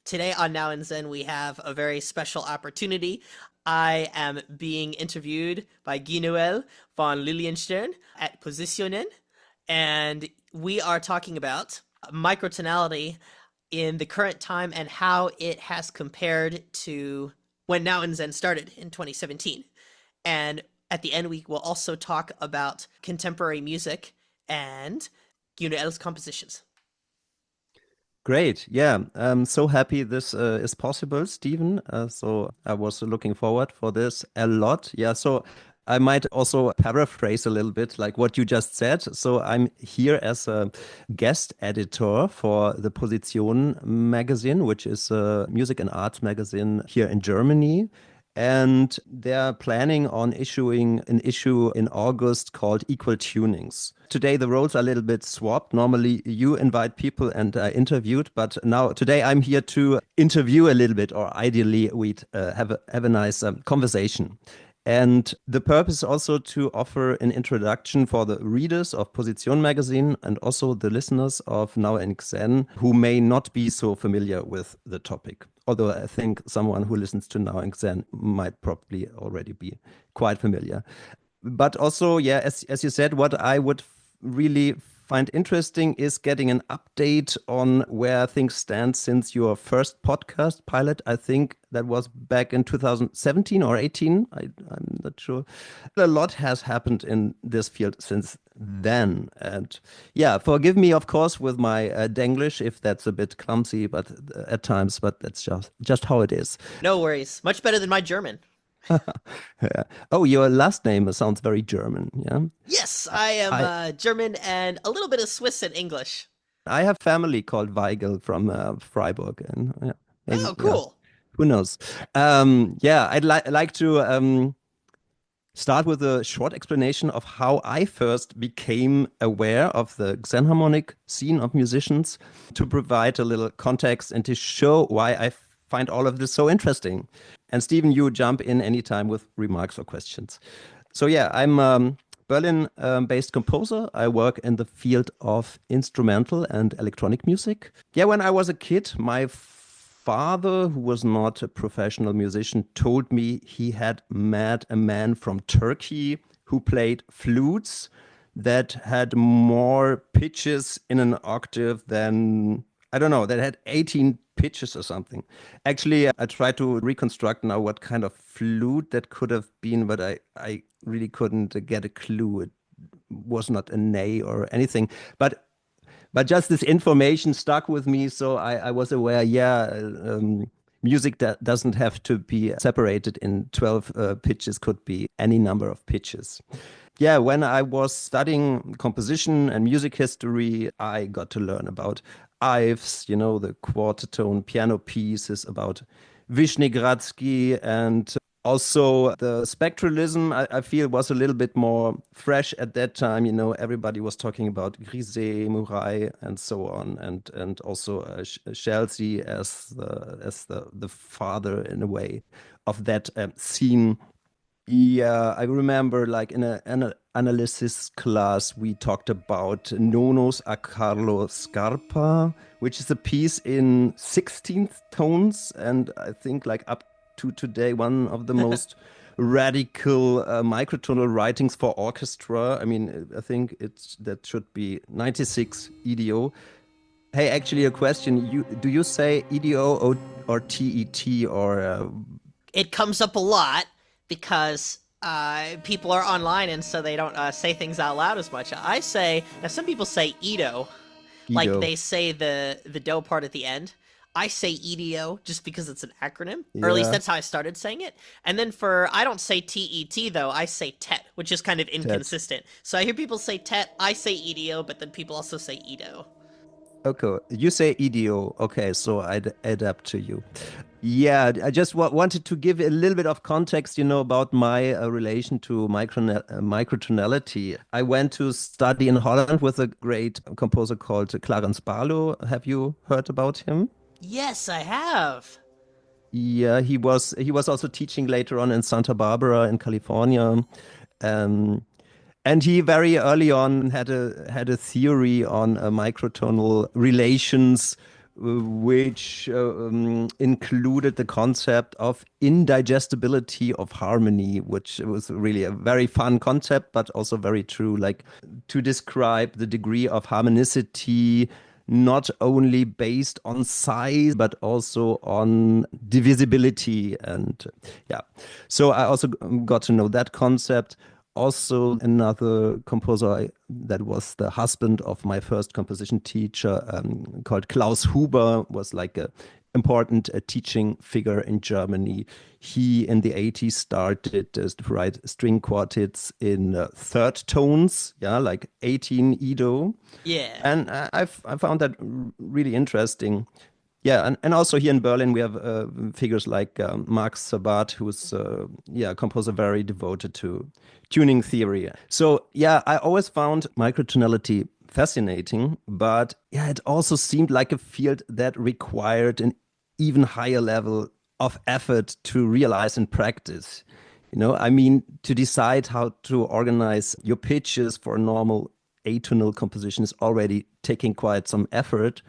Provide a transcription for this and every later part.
Today on Now and Xen, we have a very special opportunity. I am being interviewed by Genoël von Lilienstern at Positionen, and we are talking about microtonality in the current time and how it has compared to when Now and Xen started in 2017. And at the end, we will also talk about contemporary music and Genoël's compositions. Great. Yeah, I'm so happy this is possible, Stephen. So I was looking forward for this a lot. Yeah, so I might also paraphrase a little bit like what you just said. So I'm here as a guest editor for the Positionen magazine, which is a music and arts magazine here in Germany. And they're planning on issuing an issue in August called Equal Tunings. Today, the roles are a little bit swapped. Normally, you invite people and I interviewed, but now today I'm here to interview a little bit, or ideally, we'd have a nice conversation. And the purpose also to offer an introduction for the readers of Position magazine and also the listeners of Now and Xen who may not be so familiar with the topic. Although I think someone who listens to Now and Xen might probably already be quite familiar. But also, yeah, as you said, what I would really find interesting is getting an update on where things stand since your first podcast pilot. I think that was back in 2017 or 18. I'm not sure. A lot has happened in this field since then. And yeah, forgive me, of course, with my Denglish, if that's a bit clumsy, but at times, but that's just how it is. No worries. Much better than my German. Yeah. Oh, your last name sounds very German. Yeah. Yes, I am German and a little bit of Swiss and English. I have family called Weigel from Freiburg, and yeah, maybe, Oh, cool. yeah, who knows? Yeah, I'd like to start with a short explanation of how I first became aware of the xenharmonic scene of musicians, to provide a little context and to show why I find all of this so interesting. And Stephen, you jump in anytime with remarks or questions. So yeah, I'm Berlin-based composer. I work in the field of instrumental and electronic music. Yeah, when I was a kid, my father, who was not a professional musician, told me he had met a man from Turkey who played flutes that had more pitches in an octave than, I don't know, that had 18 pitches or something. Actually, I tried to reconstruct now what kind of flute that could have been, but I really couldn't get a clue. It was not a ney or anything. But just this information stuck with me, so I was aware, yeah, music that doesn't have to be separated in 12 pitches, could be any number of pitches. Yeah, when I was studying composition and music history, I got to learn about Ives, you know, the quarter tone piano pieces, about Vyshnegradsky, and also the spectralism, I feel, was a little bit more fresh at that time. You know, everybody was talking about Grisey, Murail, and so on, and also Chelsea as the father, in a way, of that scene. Yeah, I remember like in an analysis class, we talked about Nono's A Carlo Scalpa, which is a piece in 16th tones. And I think like up to today, one of the most radical microtonal writings for orchestra. I mean, I think that should be 96 EDO. Hey, actually a question. Do you say EDO or TET or It comes up a lot because people are online and so they don't say things out loud as much. I say, now some people say Edo, like EDO? they say the do part at the end. I say EDO just because it's an acronym, or at least Yeah, that's how I started saying it. And then I don't say TET though, I say TET, which is kind of that. inconsistent. So I hear people say TET, I say EDO, but then people also say Edo. Okay, you say EDO. Okay, so I'd adapt to you. Yeah, I just wanted to give a little bit of context, you know, about my relation to microtonality. I went to study in Holland with a great composer called Clarence Barlow. Have you heard about him? Yes, I have. Yeah, he was also teaching later on in Santa Barbara in California. Um, and he very early on had a theory on microtonal relations which included the concept of indigestibility of harmony, which was really a very fun concept, but also very true, like to describe the degree of harmonicity not only based on size, but also on divisibility. And yeah, so I also got to know that concept. Also, another composer that was the husband of my first composition teacher, called Klaus Huber, was like a important teaching figure in Germany. He in the 80s started to write string quartets in third tones, yeah, like 18 Edo. Yeah. And I found that really interesting. Yeah, and also here in Berlin we have figures like Marc Sabat, who's a composer very devoted to tuning theory. So yeah, I always found microtonality fascinating, but yeah, it also seemed like a field that required an even higher level of effort to realize in practice. I mean, to decide how to organize your pitches for a normal atonal composition is already taking quite some effort.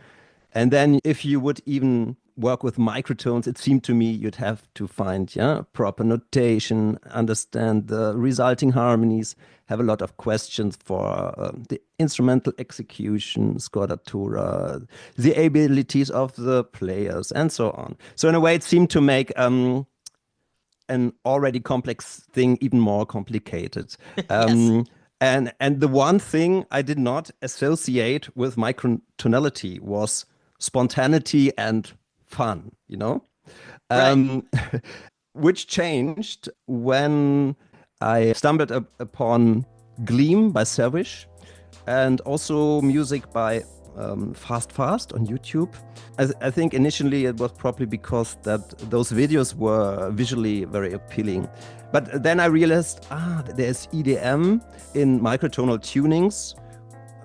And then if you would even work with microtones, it seemed to me you'd have to find proper notation, understand the resulting harmonies, have a lot of questions for the instrumental execution, scordatura, the abilities of the players, and so on. So in a way, it seemed to make an already complex thing even more complicated. Yes. And the one thing I did not associate with microtonality was spontaneity and fun. Right. Um, which changed when I stumbled upon Gleam by Servish and also music by Fast Fast on YouTube. I think initially it was probably because that those videos were visually very appealing. But then I realized, there's EDM in microtonal tunings,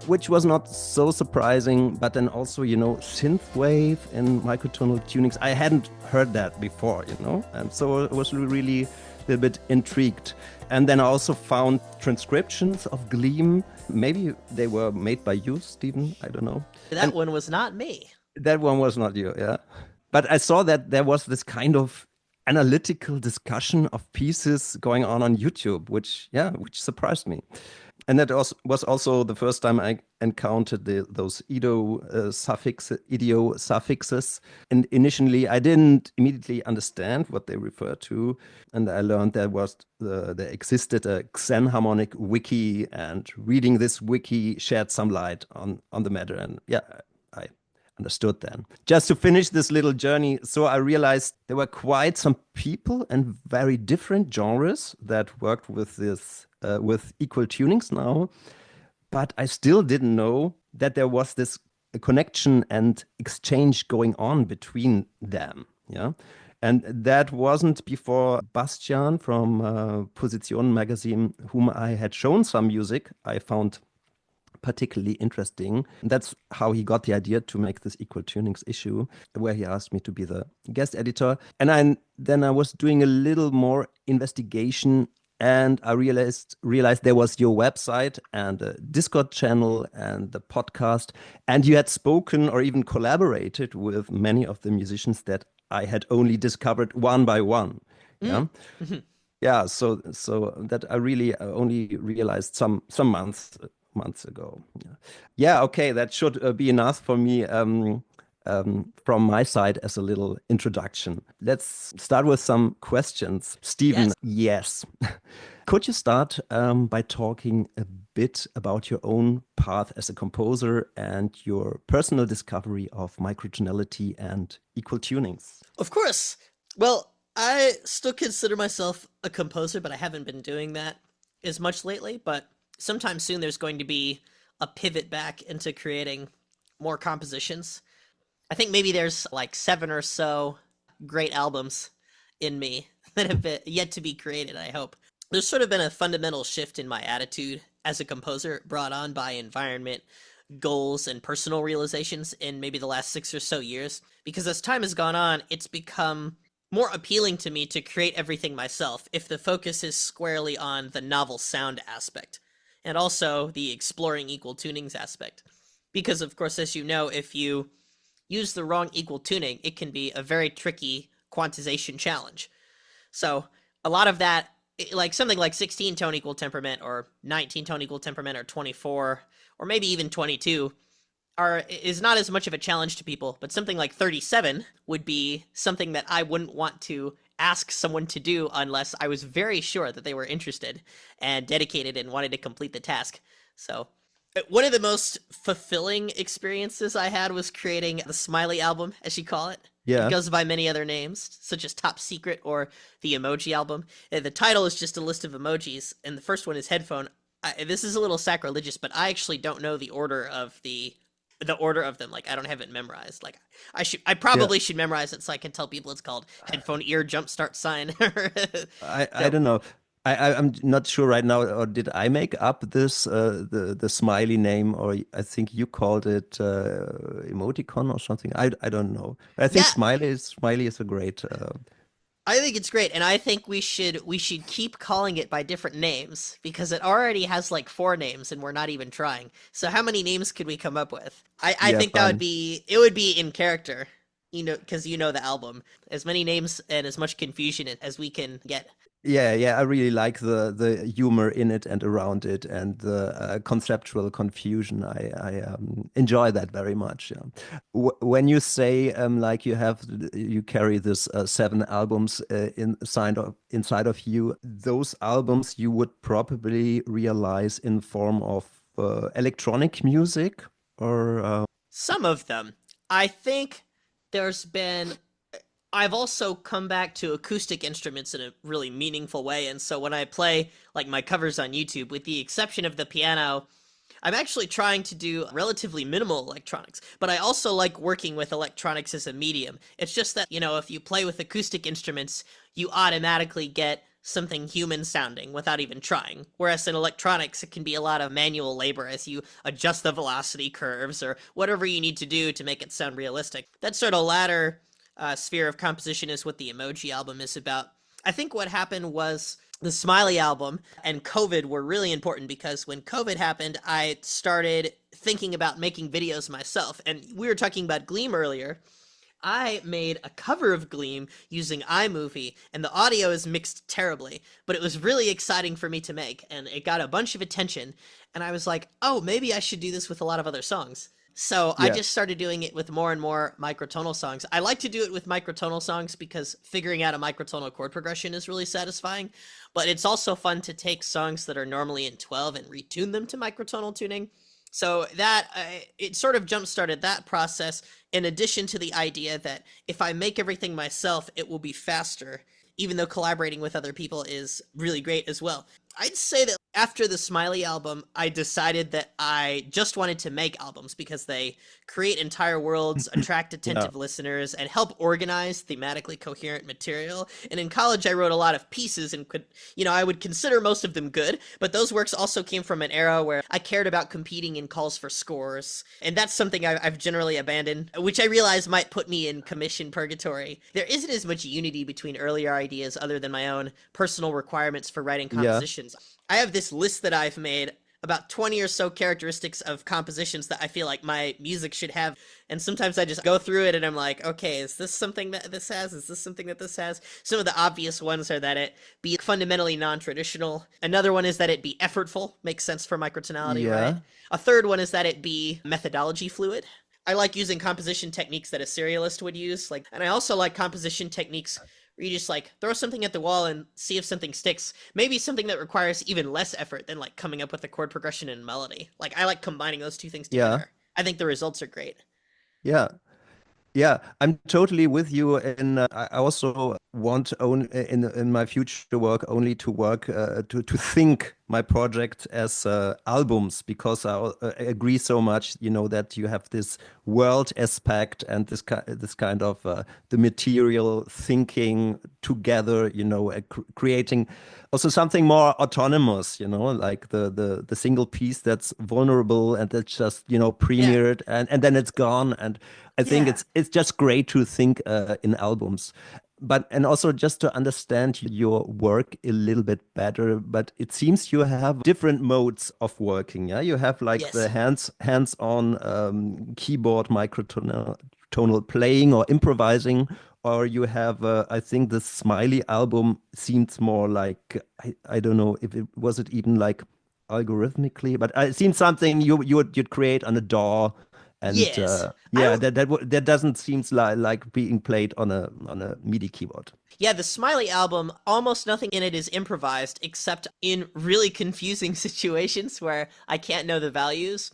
which was not so surprising, but then also, synthwave in microtonal tunings. I hadn't heard that before. And so I was really a little bit intrigued. And then I also found transcriptions of Gleam. Maybe they were made by you, Stephen. I don't know. That one was not me. That one was not you, yeah. But I saw that there was this kind of analytical discussion of pieces going on YouTube, which surprised me. And that was also the first time I encountered those idio suffixes. And initially, I didn't immediately understand what they refer to. And I learned there existed a xenharmonic wiki, and reading this wiki shed some light on the matter. And yeah, I understood then. Just to finish this little journey, so I realized there were quite some people and very different genres that worked with this with equal tunings now, but I still didn't know that there was this connection and exchange going on between them. Yeah. And that wasn't before Bastian from Positionen magazine, whom I had shown some music, I found particularly interesting. That's how he got the idea to make this equal tunings issue, where he asked me to be the guest editor. And then I was doing a little more investigation, and I realized there was your website and a Discord channel and the podcast, and you had spoken or even collaborated with many of the musicians that I had only discovered one by one. Yeah. Mm. Yeah, so that I really only realized some months ago. Yeah, okay, that should be enough for me from my side as a little introduction. Let's start with some questions. Stephen, Yes. yes. Could you start by talking a bit about your own path as a composer and your personal discovery of microtonality and equal tunings? Of course. Well, I still consider myself a composer, but I haven't been doing that as much lately. But sometime soon, there's going to be a pivot back into creating more compositions. I think maybe there's like 7 or so great albums in me that have been yet to be created, I hope. There's sort of been a fundamental shift in my attitude as a composer brought on by environment, goals, and personal realizations in maybe the last 6 or so years. Because as time has gone on, it's become more appealing to me to create everything myself if the focus is squarely on the novel sound aspect and also the exploring equal tunings aspect. Because, of course, as you know, if you use the wrong equal tuning, it can be a very tricky quantization challenge. So a lot of that, like something like 16 tone equal temperament or 19 tone equal temperament or 24 or maybe even 22 is not as much of a challenge to people, but something like 37 would be something that I wouldn't want to ask someone to do unless I was very sure that they were interested and dedicated and wanted to complete the task. So one of the most fulfilling experiences I had was creating the Smiley album, as you call it. It Yeah. goes by many other names, such as Top Secret or the Emoji album. The title is just a list of emojis, and the first one is headphone. This is a little sacrilegious, but I actually don't know the order of them. Like I don't have it memorized. Like I Yeah. probably should memorize it so I can tell people it's called headphone ear jumpstart sign. I So don't know. I'm not sure right now, or did I make up this the Smiley name, or I think you called it emoticon or something. I don't know. I think yeah, Smiley is a great I think it's great, and I think we should keep calling it by different names because it already has like four names, and we're not even trying. So how many names could we come up with? I yeah, think that fun. it would be in character, because you know the album. As many names and as much confusion as we can get. Yeah, yeah, I really like the humor in it and around it and the conceptual confusion. I enjoy that very much. Yeah. When you say like you carry this seven albums inside of you, those albums you would probably realize in form of electronic music or Some of them. I think there's been I've also come back to acoustic instruments in a really meaningful way, and so when I play like my covers on YouTube, with the exception of the piano, I'm actually trying to do relatively minimal electronics, but I also like working with electronics as a medium. It's just that, if you play with acoustic instruments, you automatically get something human sounding without even trying. Whereas in electronics, it can be a lot of manual labor as you adjust the velocity curves or whatever you need to do to make it sound realistic. That sort of latter sphere of composition is what the Emoji album is about. I think what happened was the Smiley album and COVID were really important because when COVID happened, I started thinking about making videos myself. And we were talking about Gleam earlier. I made a cover of Gleam using iMovie, and the audio is mixed terribly, but it was really exciting for me to make, and it got a bunch of attention. And I was like, oh, maybe I should do this with a lot of other songs. So I yeah. just started doing it with more and more microtonal songs. I like to do it with microtonal songs because figuring out a microtonal chord progression is really satisfying. But it's also fun to take songs that are normally in 12 and retune them to microtonal tuning. So that it sort of jump started that process. In addition to the idea that if I make everything myself, it will be faster, even though collaborating with other people is really great as well. I'd say that after the Smiley album, I decided that I just wanted to make albums because they create entire worlds, attract Yeah. attentive listeners, and help organize thematically coherent material. And in college, I wrote a lot of pieces and I would consider most of them good, but those works also came from an era where I cared about competing in calls for scores. And that's something I've generally abandoned, which I realize might put me in commission purgatory. There isn't as much unity between earlier ideas other than my own personal requirements for writing Yeah. compositions. I have this list that I've made about 20 or so characteristics of compositions that I feel like my music should have. And sometimes I just go through it and I'm like, okay, is this something that this has? Is this something that this has? Some of the obvious ones are that it be fundamentally non-traditional. Another one is that it be effortful, makes sense for microtonality, right? Yeah. A third one is that it be methodology fluid. I like using composition techniques that a serialist would use, and I also like composition techniques where you just throw something at the wall and see if something sticks. Maybe something that requires even less effort than coming up with a chord progression and melody. I like combining those two things Yeah. together. I think the results are great. Yeah. Yeah, I'm totally with you. And I also want in my future work only to work to think my project as albums because I agree so much, that you have this world aspect and this kind of the material thinking together, creating also something more autonomous, like the single piece that's vulnerable and that's just, Yeah. premiered and then it's gone. And I think Yeah. it's just great to think in albums. but and also just to understand your work a little bit better, but it seems you have different modes of working. Yeah, you have like the Yes. hands-on keyboard tonal playing or improvising, or you have I think the Smiley album seems more like I don't know if it was it even like algorithmically, but it seems something you'd create on a DAW. And Yes. I yeah, don't that doesn't seem like being played on a MIDI keyboard. Yeah, the Smiley album, almost nothing in it is improvised except in really confusing situations where I can't know the values.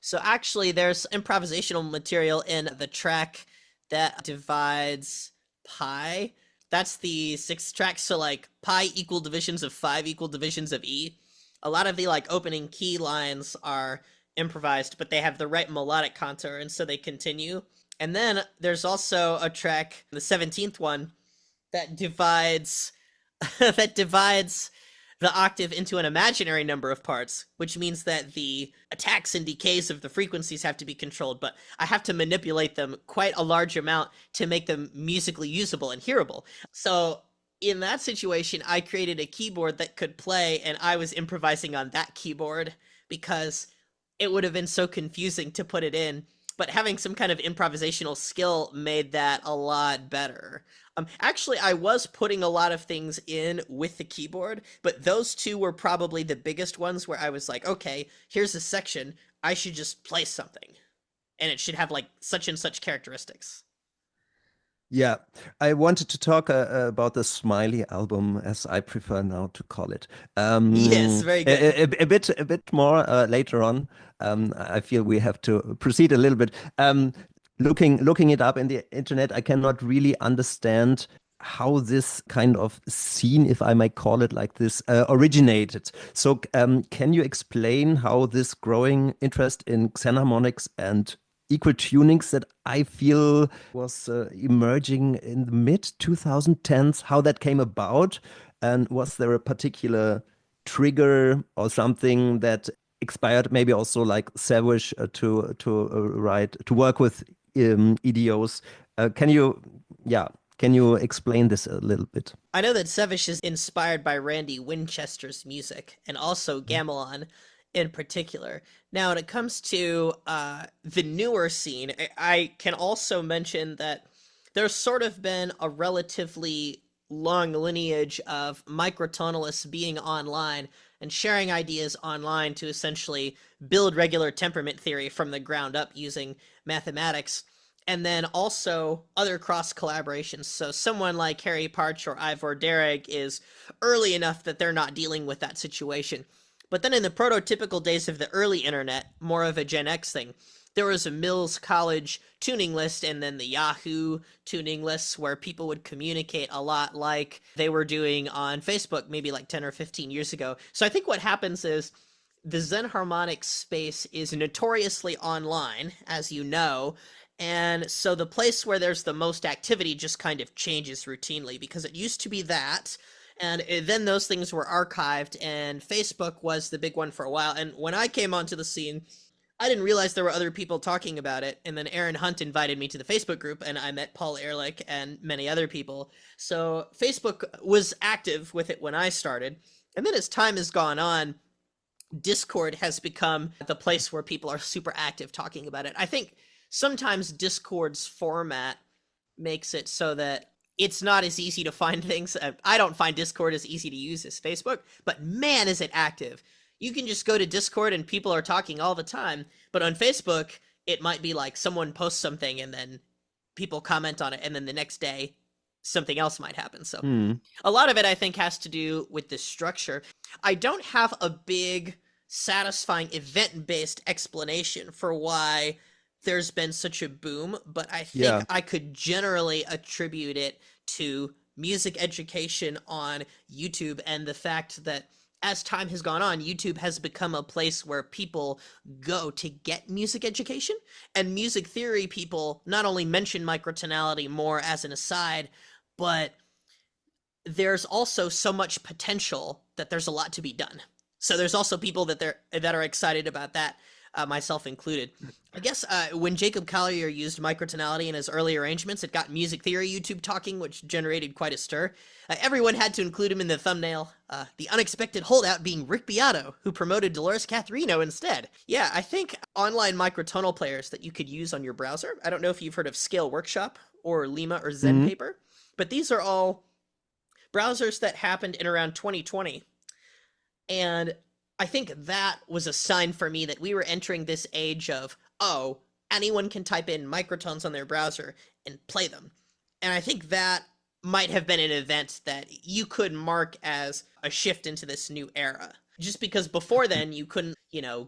So actually, there's improvisational material in the track that divides pi. That's the sixth track. So like pi equal divisions of 5 equal divisions of E. A lot of the like opening key lines are improvised, but they have the right melodic contour, and so they continue. And then there's also a track, the 17th one, that divides that divides the octave into an imaginary number of parts, which means that the attacks and decays of the frequencies have to be controlled, but I have to manipulate them quite a large amount to make them musically usable and hearable. So in that situation, I created a keyboard that could play, and I was improvising on that keyboard because it would have been so confusing to put it in. But having some kind of improvisational skill made that a lot better. Actually, I was putting a lot of things in with the keyboard, but those two were probably the biggest ones where I was like, okay, here's a section. I should just play something, and it should have like such and such characteristics. Yeah, I wanted to talk about the Smiley album, as I prefer now to call it. Yes, very good. A bit more later on. I feel we have to proceed a little bit. Looking it up in the internet, I cannot really understand how this kind of scene, if I might call it like this, originated. So, can you explain how this growing interest in xenharmonics and equal tunings that I feel was emerging in the mid 2010s, how that came about, and was there a particular trigger or something that expired maybe also like Savage to write to work with EDOs? Can you yeah can you explain this a little bit? I know that Sevish is inspired by Randy Winchester's music and also Gamelan in particular. Now, when it comes to the newer scene, I can also mention that there's sort of been a relatively long lineage of microtonalists being online and sharing ideas online to essentially build regular temperament theory from the ground up using mathematics, and then also other cross collaborations. So someone like Harry Parch or Ivor Derrig is early enough that they're not dealing with that situation. But then in the prototypical days of the early internet, more of a Gen X thing, there was a Mills College tuning list and then the Yahoo tuning lists where people would communicate a lot like they were doing on Facebook maybe like 10 or 15 years ago. So I think what happens is the xenharmonics space is notoriously online, as you know, and so the place where there's the most activity just kind of changes routinely because it used to be that. And then those things were archived, and Facebook was the big one for a while. And when I came onto the scene, I didn't realize there were other people talking about it. And then Aaron Hunt invited me to the Facebook group, and I met Paul Erlich and many other people. So Facebook was active with it when I started. And then as time has gone on, Discord has become the place where people are super active talking about it. I think sometimes Discord's format makes it so that it's not as easy to find things. I don't find Discord as easy to use as Facebook, but man, is it active. You can just go to Discord and people are talking all the time. But on Facebook, it might be like someone posts something and then people comment on it, and then the next day, something else might happen. So Hmm. a lot of it, I think, has to do with the structure. I don't have a big, satisfying event based explanation for why there's been such a boom, but I think Yeah. I could generally attribute it to music education on YouTube and the fact that as time has gone on, YouTube has become a place where people go to get music education. And music theory people not only mention microtonality more as an aside, but there's also so much potential that there's a lot to be done. So there's also people that are excited about that. myself included. I guess when Jacob Collier used microtonality in his early arrangements, it got music theory YouTube talking, which generated quite a stir. Everyone had to include him in the thumbnail, the unexpected holdout being Rick Beato, who promoted Dolores Catherino instead. Yeah, I think online microtonal players that you could use on your browser, I don't know if you've heard of Scale Workshop or Lima or Mhm. ZenPaper, but these are all browsers that happened in around 2020. And I think that was a sign for me that we were entering this age of, oh, anyone can type in microtones on their browser and play them. And I think that might have been an event that you could mark as a shift into this new era. Just because before then you couldn't,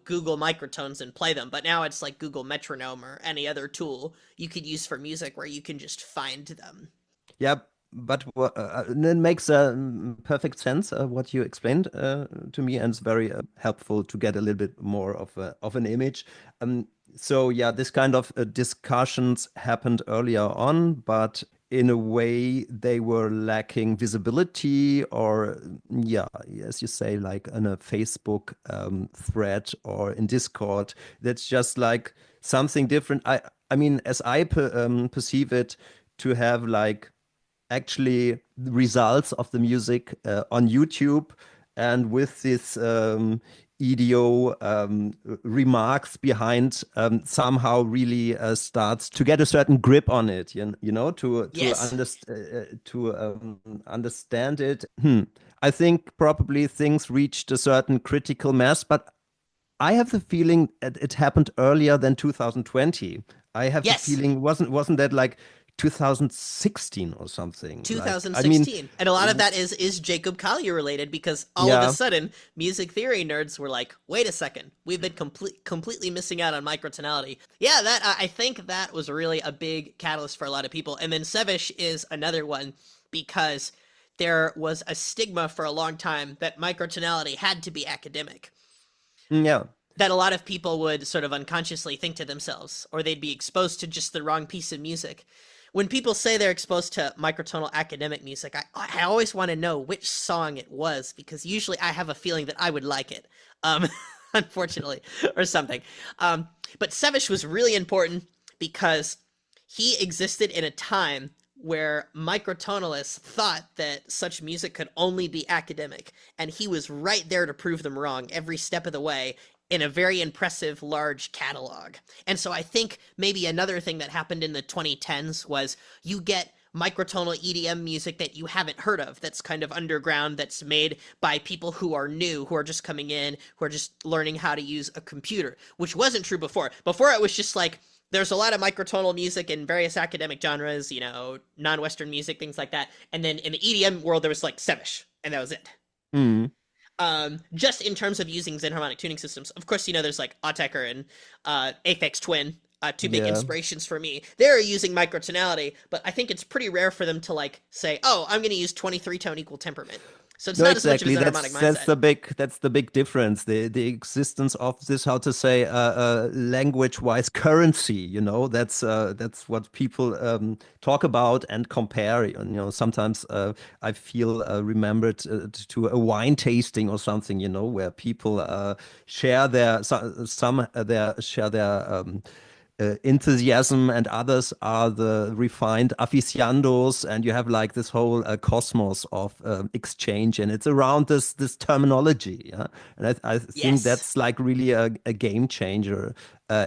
Google microtones and play them, but now it's like Google Metronome or any other tool you could use for music where you can just find them. Yeah, but it makes perfect sense what you explained to me, and it's very helpful to get a little bit more of an image. So yeah, this kind of discussions happened earlier on, but in a way they were lacking visibility, or yeah, as you say, like in a Facebook thread or in Discord. That's just like something different. I mean, as I perceive it, to have like actually the results of the music on YouTube, and with this EDO remarks behind, somehow really starts to get a certain grip on it, you know, Yes. to understand it. I think probably things reached a certain critical mass, but I have the feeling that it happened earlier than 2020. I have the Yes. feeling, wasn't that like 2016 or something? Like, I mean, 2016. And a lot of that is Jacob Collier related because all of a yeah, sudden music theory nerds were like, "Wait a second. We've been completely missing out on microtonality." Yeah, that I think that was really a big catalyst for a lot of people. And then Sevish is another one because there was a stigma for a long time that microtonality had to be academic, yeah. that a lot of people would sort of unconsciously think to themselves, or they'd be exposed to just the wrong piece of music. When people say they're exposed to microtonal academic music, I always want to know which song it was, because usually I have a feeling that I would like it, um, unfortunately, or something. But Sevish was really important because he existed in a time where microtonalists thought that such music could only be academic, and he was right there to prove them wrong every step of the way in a very impressive large catalog. And so I think maybe another thing that happened in the 2010s was you get microtonal EDM music that you haven't heard of, that's kind of underground, that's made by people who are new, who are just coming in, who are just learning how to use a computer, which wasn't true before. Before it was just like there's a lot of microtonal music in various academic genres, non-Western music, things like that. And then in the EDM world, there was like Sevish, and that was it. Mm. Just in terms of using xenharmonic tuning systems. Of course, there's like Autechre and Aphex Twin, two big Yeah. inspirations for me. They're using microtonality, but I think it's pretty rare for them to like say, "Oh, I'm going to use 23 tone equal temperament." So it's No, not as much of a exactly. xenharmonic That's mindset. the big difference. The existence of this, how to say, language-wise currency. That's what people talk about and compare. Sometimes I feel remembered to a wine tasting or something. Where people share their some their share their enthusiasm, and others are the refined aficionados, and you have like this whole cosmos of exchange, and it's around this terminology. Yeah, and I think Yes. that's like really a game changer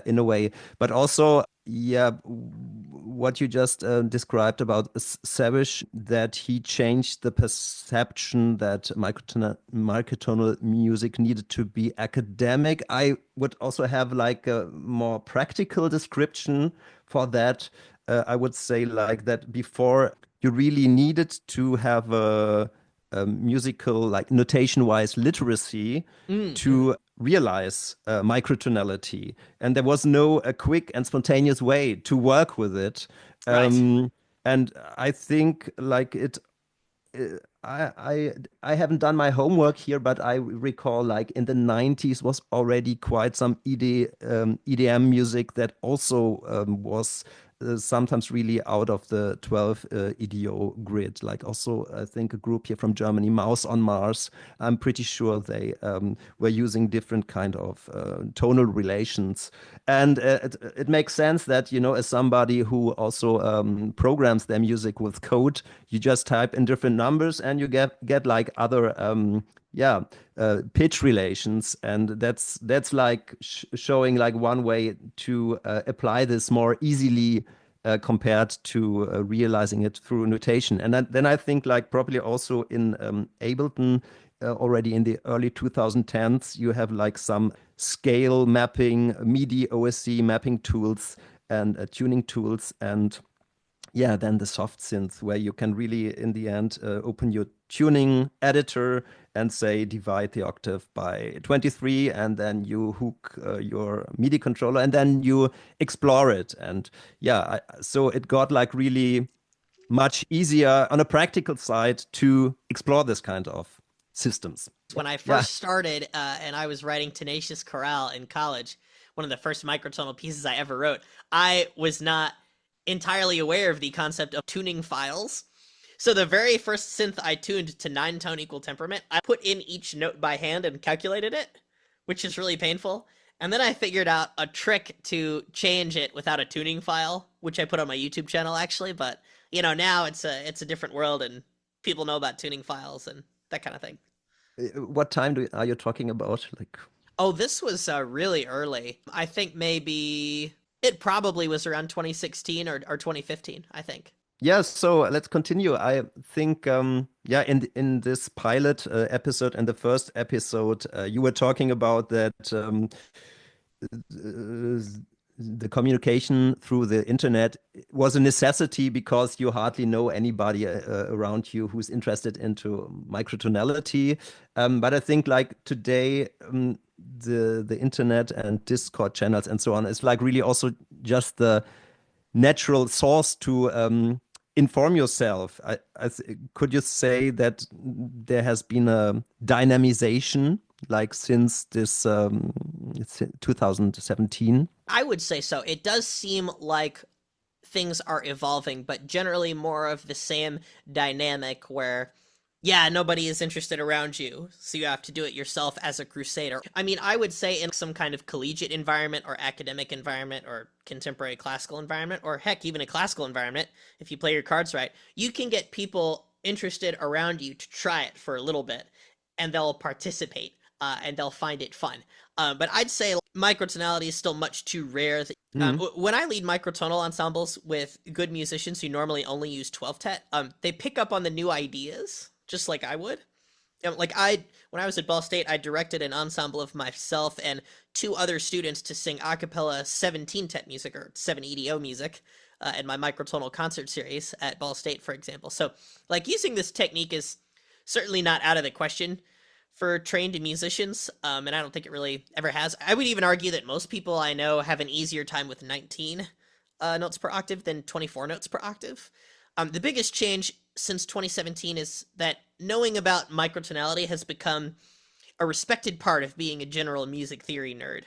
in a way, but also yeah, what you just described about Savage, that he changed the perception that microtonal music needed to be academic. I would also have like a more practical description for that. I would say like that before you really needed to have a musical, like notation-wise literacy Mm-hmm. to realize microtonality, and there was no a quick and spontaneous way to work with it. Right. Um, and I think like it I haven't done my homework here, but I recall like in the 90s was already quite some EDM music that also was sometimes really out of the 12 EDO grid. Like also, I think a group here from Germany, Mouse on Mars. I'm pretty sure they were using different kind of tonal relations, and it makes sense that as somebody who also programs their music with code, you just type in different numbers and you get like other yeah pitch relations, and that's like showing like one way to apply this more easily compared to realizing it through notation. And then I think like probably also in Ableton already in the early 2010s you have like some scale mapping, MIDI OSC mapping tools and tuning tools, and yeah, then the soft synth where you can really, in the end, open your tuning editor and say divide the octave by 23, and then you hook your MIDI controller, and then you explore it. And yeah, so it got like really much easier on a practical side to explore this kind of systems. When I Yeah. first started and I was writing Tenacious Chorale in college, one of the first microtonal pieces I ever wrote, I was not entirely aware of the concept of tuning files. So the very first synth I tuned to 9-tone equal temperament, I put in each note by hand and calculated it, which is really painful. And then I figured out a trick to change it without a tuning file, which I put on my YouTube channel actually. But now it's a different world, and people know about tuning files and that kind of thing. What time are you talking about? Like, Oh, this was really early. I think maybe it probably was around 2016 or 2015, I think. yeah, so let's continue. I think, yeah, in this pilot episode and the first episode, you were talking about that the communication through the internet was a necessity because you hardly know anybody around you who's interested into microtonality. But I think like today, the internet and Discord channels and so on is like really also just the natural source to inform yourself. Could you say that there has been a dynamization like since this 2017? I would say so. It does seem like things are evolving, but generally more of the same dynamic where, yeah, nobody is interested around you, so you have to do it yourself as a crusader. I mean, I would say in some kind of collegiate environment or academic environment or contemporary classical environment, or heck, even a classical environment, if you play your cards right, you can get people interested around you to try it for a little bit, and they'll participate. And they'll find it fun. But I'd say microtonality is still much too rare. Mm. When I lead microtonal ensembles with good musicians who normally only use 12 tet, they pick up on the new ideas just like I would. When I was at Ball State, I directed an ensemble of myself and two other students to sing a cappella 17 tet music or 7 EDO music in my microtonal concert series at Ball State, for example. So, like, using this technique is certainly not out of the question for trained musicians, and I don't think it really ever has. I would even argue that most people I know have an easier time with 19 notes per octave than 24 notes per octave. The biggest change since 2017 is that knowing about microtonality has become a respected part of being a general music theory nerd.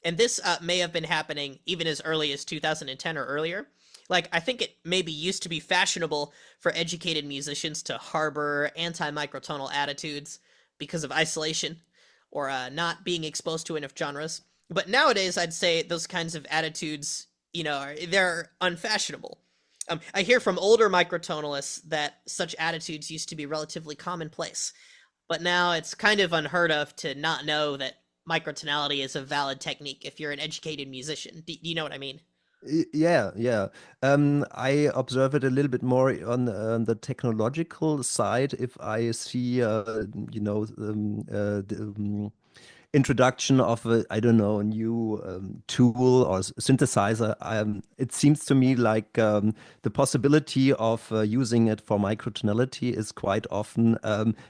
And this may have been happening even as early as 2010 or earlier. Like, I think it maybe used to be fashionable for educated musicians to harbor anti-microtonal attitudes because of isolation or not being exposed to enough genres. But nowadays, I'd say those kinds of attitudes, they're unfashionable. I hear from older microtonalists that such attitudes used to be relatively commonplace, but now it's kind of unheard of to not know that microtonality is a valid technique if you're an educated musician. Do you know what I mean? Yeah, yeah. I observe it a little bit more on the technological side. If I see, the introduction of a, I don't know, a new tool or synthesizer, it seems to me like the possibility of using it for microtonality is quite often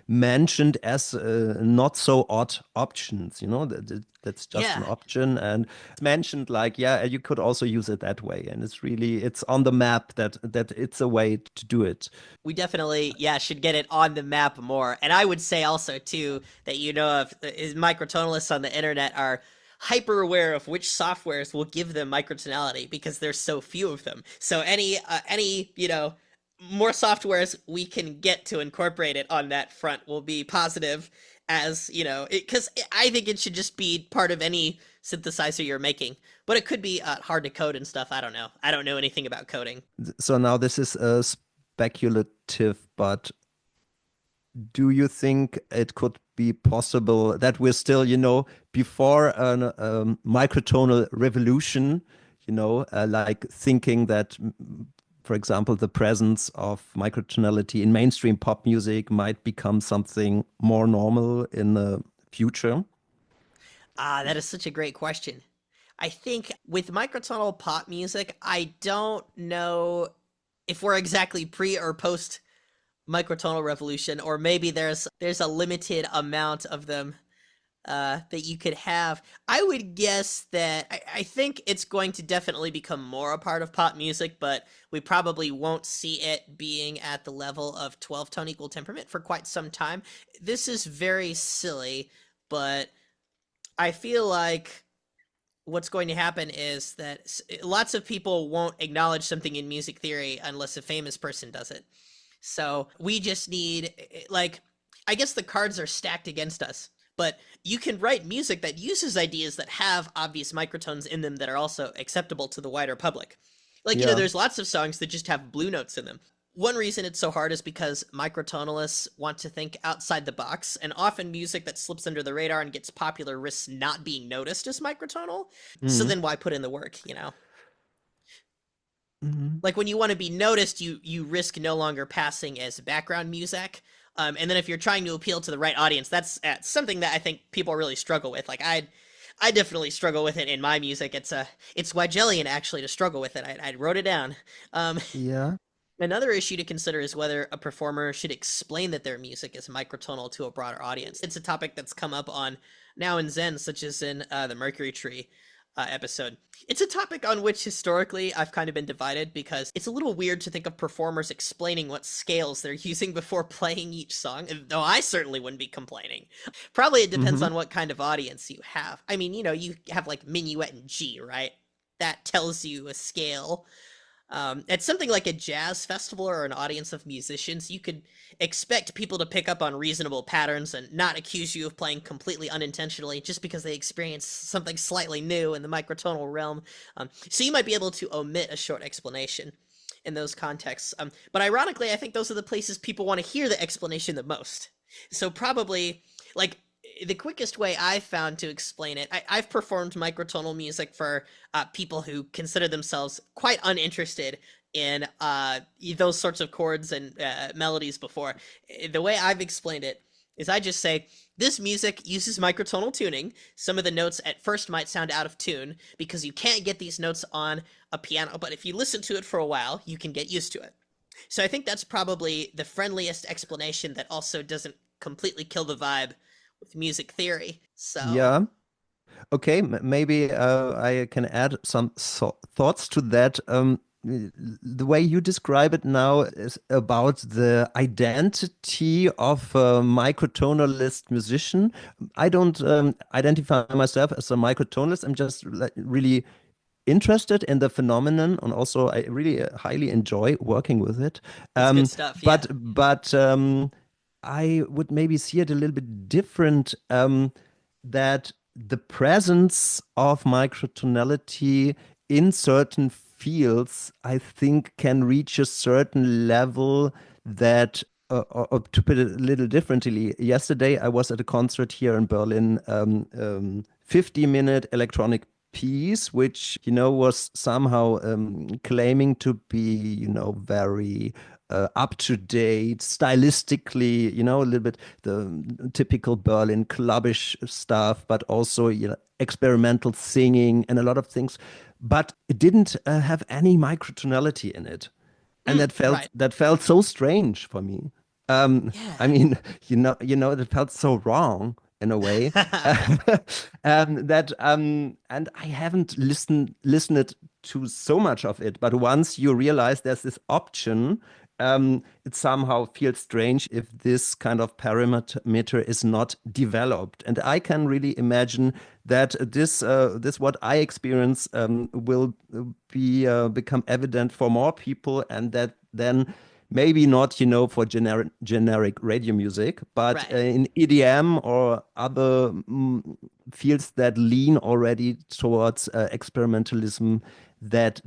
mentioned as not so odd options. That's just an Yeah, option, and it's mentioned like, yeah, you could also use it that way, and it's on the map that it's a way to do it. we definitely, yeah, should get it on the map more. And I would say also too that of is microtonalists on the internet are hyper aware of which softwares will give them microtonality because there's so few of them. So any more softwares we can get to incorporate it on that front will be positive, as because I think it should just be part of any synthesizer you're making. But it could be hard to code and stuff. I don't know. I don't know anything about coding. So now this is speculative, but do you think it could be possible that we're still, before a microtonal revolution, like thinking that, for example, the presence of microtonality in mainstream pop music might become something more normal in the future? That is such a great question. I think with microtonal pop music, I don't know if we're exactly pre or post microtonal revolution, or maybe there's a limited amount of them that you could have. I would guess that I think it's going to definitely become more a part of pop music, but we probably won't see it being at the level of 12 tone equal temperament for quite some time. This is very silly, but I feel like what's going to happen is that lots of people won't acknowledge something in music theory unless a famous person does it. So we just need, like, I guess the cards are stacked against us, but you can write music that uses ideas that have obvious microtones in them that are also acceptable to the wider public. Like, Yeah. there's lots of songs that just have blue notes in them. One reason it's so hard is because microtonalists want to think outside the box, and often music that slips under the radar and gets popular risks not being noticed as microtonal. So Mhm. then why put in the work? Mhm. Like when you want to be noticed, you risk no longer passing as background music. And then if you're trying to appeal to the right audience, that's something that I think people really struggle with. Like I definitely struggle with it in my music. It's Wigelian actually to struggle with it. I wrote it down. Um, Yeah. Another issue to consider is whether a performer should explain that their music is microtonal to a broader audience. It's a topic that's come up on Now and Xen, such as in the Mercury Tree episode. It's a topic on which historically I've kind of been divided because it's a little weird to think of performers explaining what scales they're using before playing each song, though I certainly wouldn't be complaining. Probably it depends Mhm. on what kind of audience you have. I mean, you have like minuet and G, right? That tells you a scale. At something like a jazz festival or an audience of musicians, you could expect people to pick up on reasonable patterns and not accuse you of playing completely unintentionally just because they experience something slightly new in the microtonal realm. So you might be able to omit a short explanation in those contexts. But ironically, I think those are the places people want to hear the explanation the most. So probably, like, the quickest way I've found to explain it, I've performed microtonal music for people who consider themselves quite uninterested in those sorts of chords and melodies before. The way I've explained it is I just say, this music uses microtonal tuning. Some of the notes at first might sound out of tune because you can't get these notes on a piano, but if you listen to it for a while, you can get used to it. So I think that's probably the friendliest explanation that also doesn't completely kill the vibe with music theory. So, Yeah. Okay, maybe I can add some thoughts to that. The way you describe it now is about the identity of a microtonalist musician. I don't identify myself as a microtonalist. I'm just really interested in the phenomenon, and also I really highly enjoy working with it. it's good Um, stuff. Yeah. but I would maybe see it a little bit different. That the presence of microtonality in certain fields, I think, can reach a certain level that. Or to put it a little differently, yesterday I was at a concert here in Berlin, 50-minute electronic piece, which, was somehow claiming to be, very up to date, stylistically, a little bit the typical Berlin clubbish stuff, but also, experimental singing and a lot of things. But it didn't have any microtonality in it, and Right. that felt so strange for me. I Yeah. mean, that felt so wrong in a way. And I haven't listened to so much of it, but once you realize there's this option it somehow feels strange if this kind of parameter is not developed. And I can really imagine that this what I experience will be become evident for more people, and that then maybe not, for generic radio music, but Right. in EDM or other fields that lean already towards experimentalism, that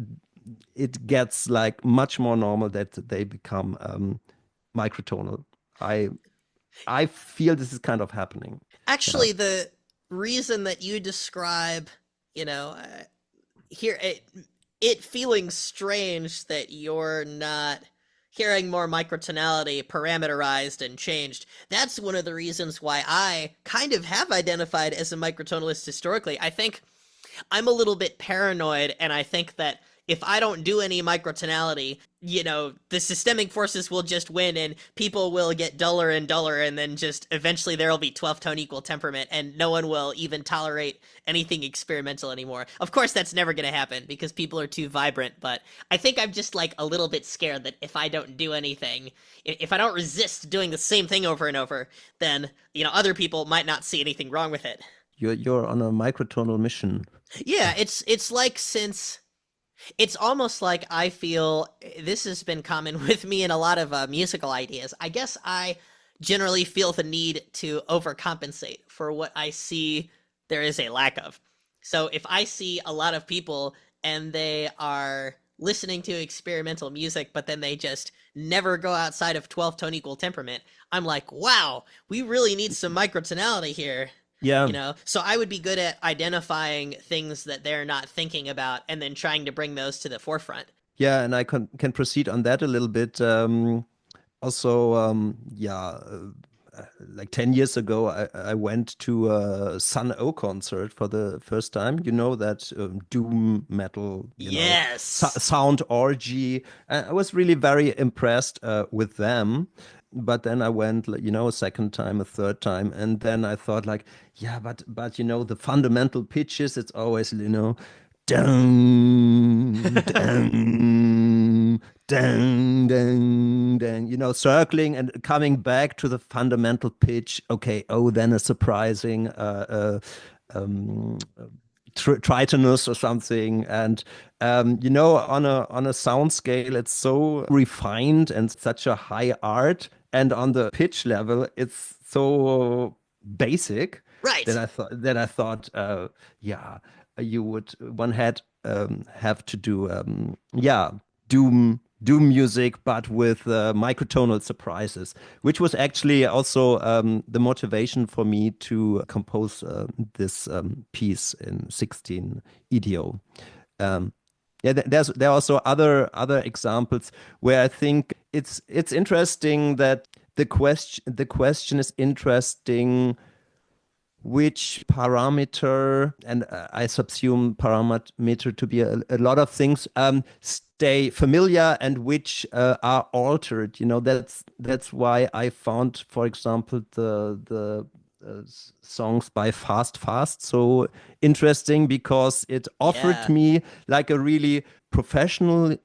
it gets like much more normal that they become microtonal. I I feel this is kind of happening. Yeah. Actually, the reason that you describe, you know, here it feeling strange that you're not hearing more microtonality parameterized and changed. That's one of the reasons why I kind of have identified as a microtonalist historically. I think I'm a little bit paranoid, and I think that if I don't do any microtonality, the systemic forces will just win and people will get duller and duller, and then just eventually there will be 12 tone equal temperament and no one will even tolerate anything experimental anymore. Of course, that's never going to happen because people are too vibrant, but I think I'm just like a little bit scared that if I don't do anything, if I don't resist doing the same thing over and over, then, other people might not see anything wrong with it. You're on a microtonal mission. Yeah, it's like since it's almost like I feel this has been common with me in a lot of musical ideas. I guess I generally feel the need to overcompensate for what I see there is a lack of. So if I see a lot of people and they are listening to experimental music, but then they just never go outside of 12 tone equal temperament, I'm like, wow, we really need some microtonality here. Yeah. So I would be good at identifying things that they're not thinking about and then trying to bring those to the forefront. Yeah, and I can proceed on that a little bit. Also, yeah, like 10 years ago, I went to a Sun O concert for the first time. You know, that doom metal, Yes. sound orgy. I was really very impressed with them. But then I went, like, a second time, a third time, and then I thought, like, yeah, but the fundamental pitches, it's always, dun, dun, dun, dun, dun, circling and coming back to the fundamental pitch. Okay, oh, then a surprising tritonus or something, and on a sound scale, it's so refined and such a high art, and on the pitch level, it's so basic that Right. I thought, yeah, one had have to do, yeah, doom music, but with microtonal surprises, which was actually also the motivation for me to compose this piece in 16 EDO. Um, yeah, there are also other examples where I think it's interesting that the question is interesting, which parameter, and I subsume parameter to be a lot of things, stay familiar and which are altered. That's why I found, for example, the songs by Fast Fast so interesting, because it offered Yeah. me like a really professionally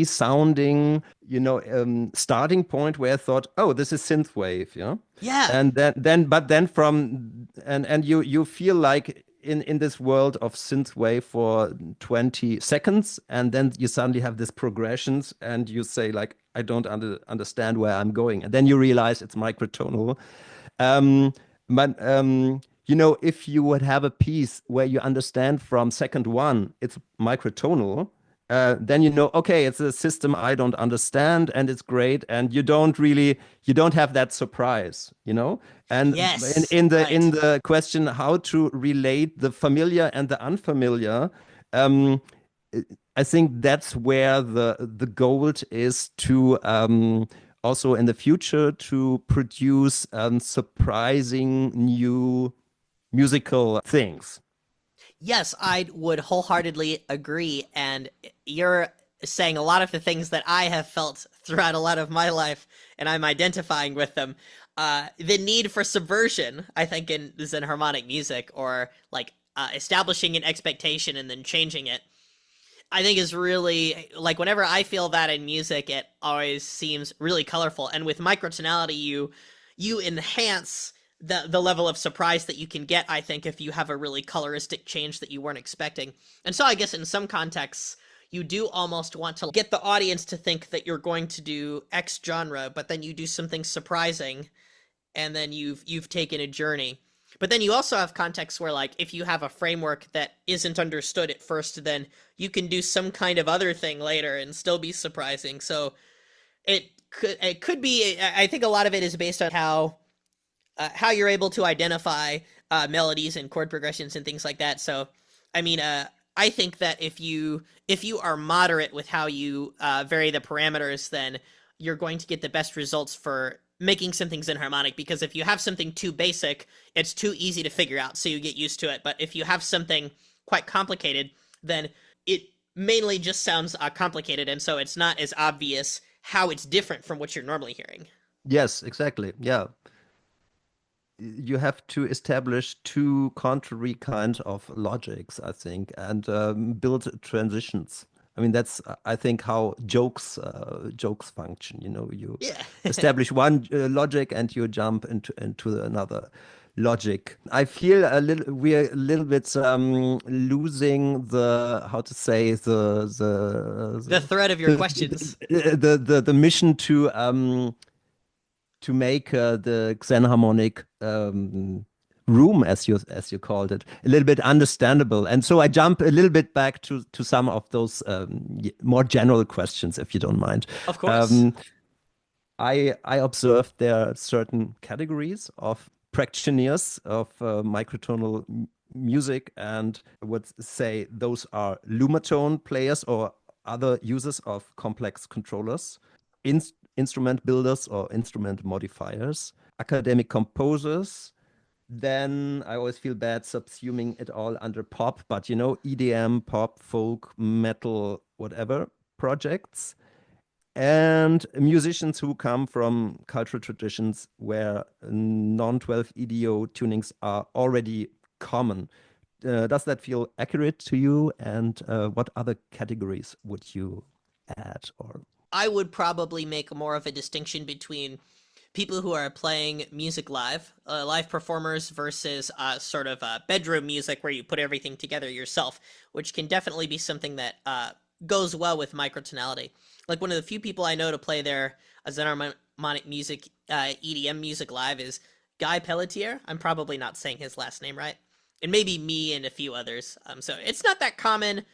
sounding, starting point where I thought, oh, this is synthwave, yeah. Yeah. And then from and you feel like in this world of synthwave for 20 seconds, and then you suddenly have these progressions and you say, like, I don't understand where I'm going, and then you realize it's microtonal. um but if you would have a piece where you understand from second one it's microtonal, then okay, it's a system I don't understand, and it's great, and you don't have that surprise. And in, Yes. in the in Right. the question how to relate the familiar and the unfamiliar, um, I think that's where the goal is to, also in the future, to produce surprising new musical things. Yes, I would wholeheartedly agree. And you're saying a lot of the things that I have felt throughout a lot of my life, and I'm identifying with them. The need for subversion, I think, in Zen harmonic music, or like establishing an expectation and then changing it. I think is really like whenever I feel that in music, it always seems really colorful. And with microtonality, you enhance the level of surprise that you can get, I think, if you have a really coloristic change that you weren't expecting. And so I guess in some contexts, you do almost want to get the audience to think that you're going to do X genre, but then you do something surprising and then you've taken a journey. But then you also have contexts where, like, if you have a framework that isn't understood at first, then you can do some kind of other thing later and still be surprising. So it could be. I think a lot of it is based on how you're able to identify melodies and chord progressions and things like that. So, I mean, I think that if you are moderate with how you vary the parameters, then you're going to get the best results for making something xenharmonic. Because if you have something too basic, it's too easy to figure out, so you get used to it. But if you have something quite complicated, then it mainly just sounds complicated, and so it's not as obvious how it's different from what you're normally hearing. Yes, exactly. Yeah. You have to establish two contrary kinds of logics, I think, and build transitions. I mean, that's I think how jokes function. You know, you Yeah. establish one logic and you jump into another logic. I feel we're a little bit losing the how to say The thread of your questions. the mission to make the xenharmonic room, as you called it, a little bit understandable. And so I jump a little bit back to some of those more general questions, if you don't mind. Of course. Um, I observed there are certain categories of practitioners of microtonal music, and I would say those are lumatone players or other users of complex controllers, instrument builders or instrument modifiers, academic composers. Then I always feel bad subsuming it all under pop, but you know, EDM, pop, folk, metal, whatever projects, and musicians who come from cultural traditions where non-12 EDO tunings are already common. Does that feel accurate to you? And what other categories would you add? Or I would probably make more of a distinction between people who are playing music live, live performers versus sort of bedroom music where you put everything together yourself, which can definitely be something that goes well with microtonality. Like one of the few people I know to play their xenharmonic music, EDM music live is Guy Pelletier. I'm probably not saying his last name right. And maybe me and a few others. So it's not that common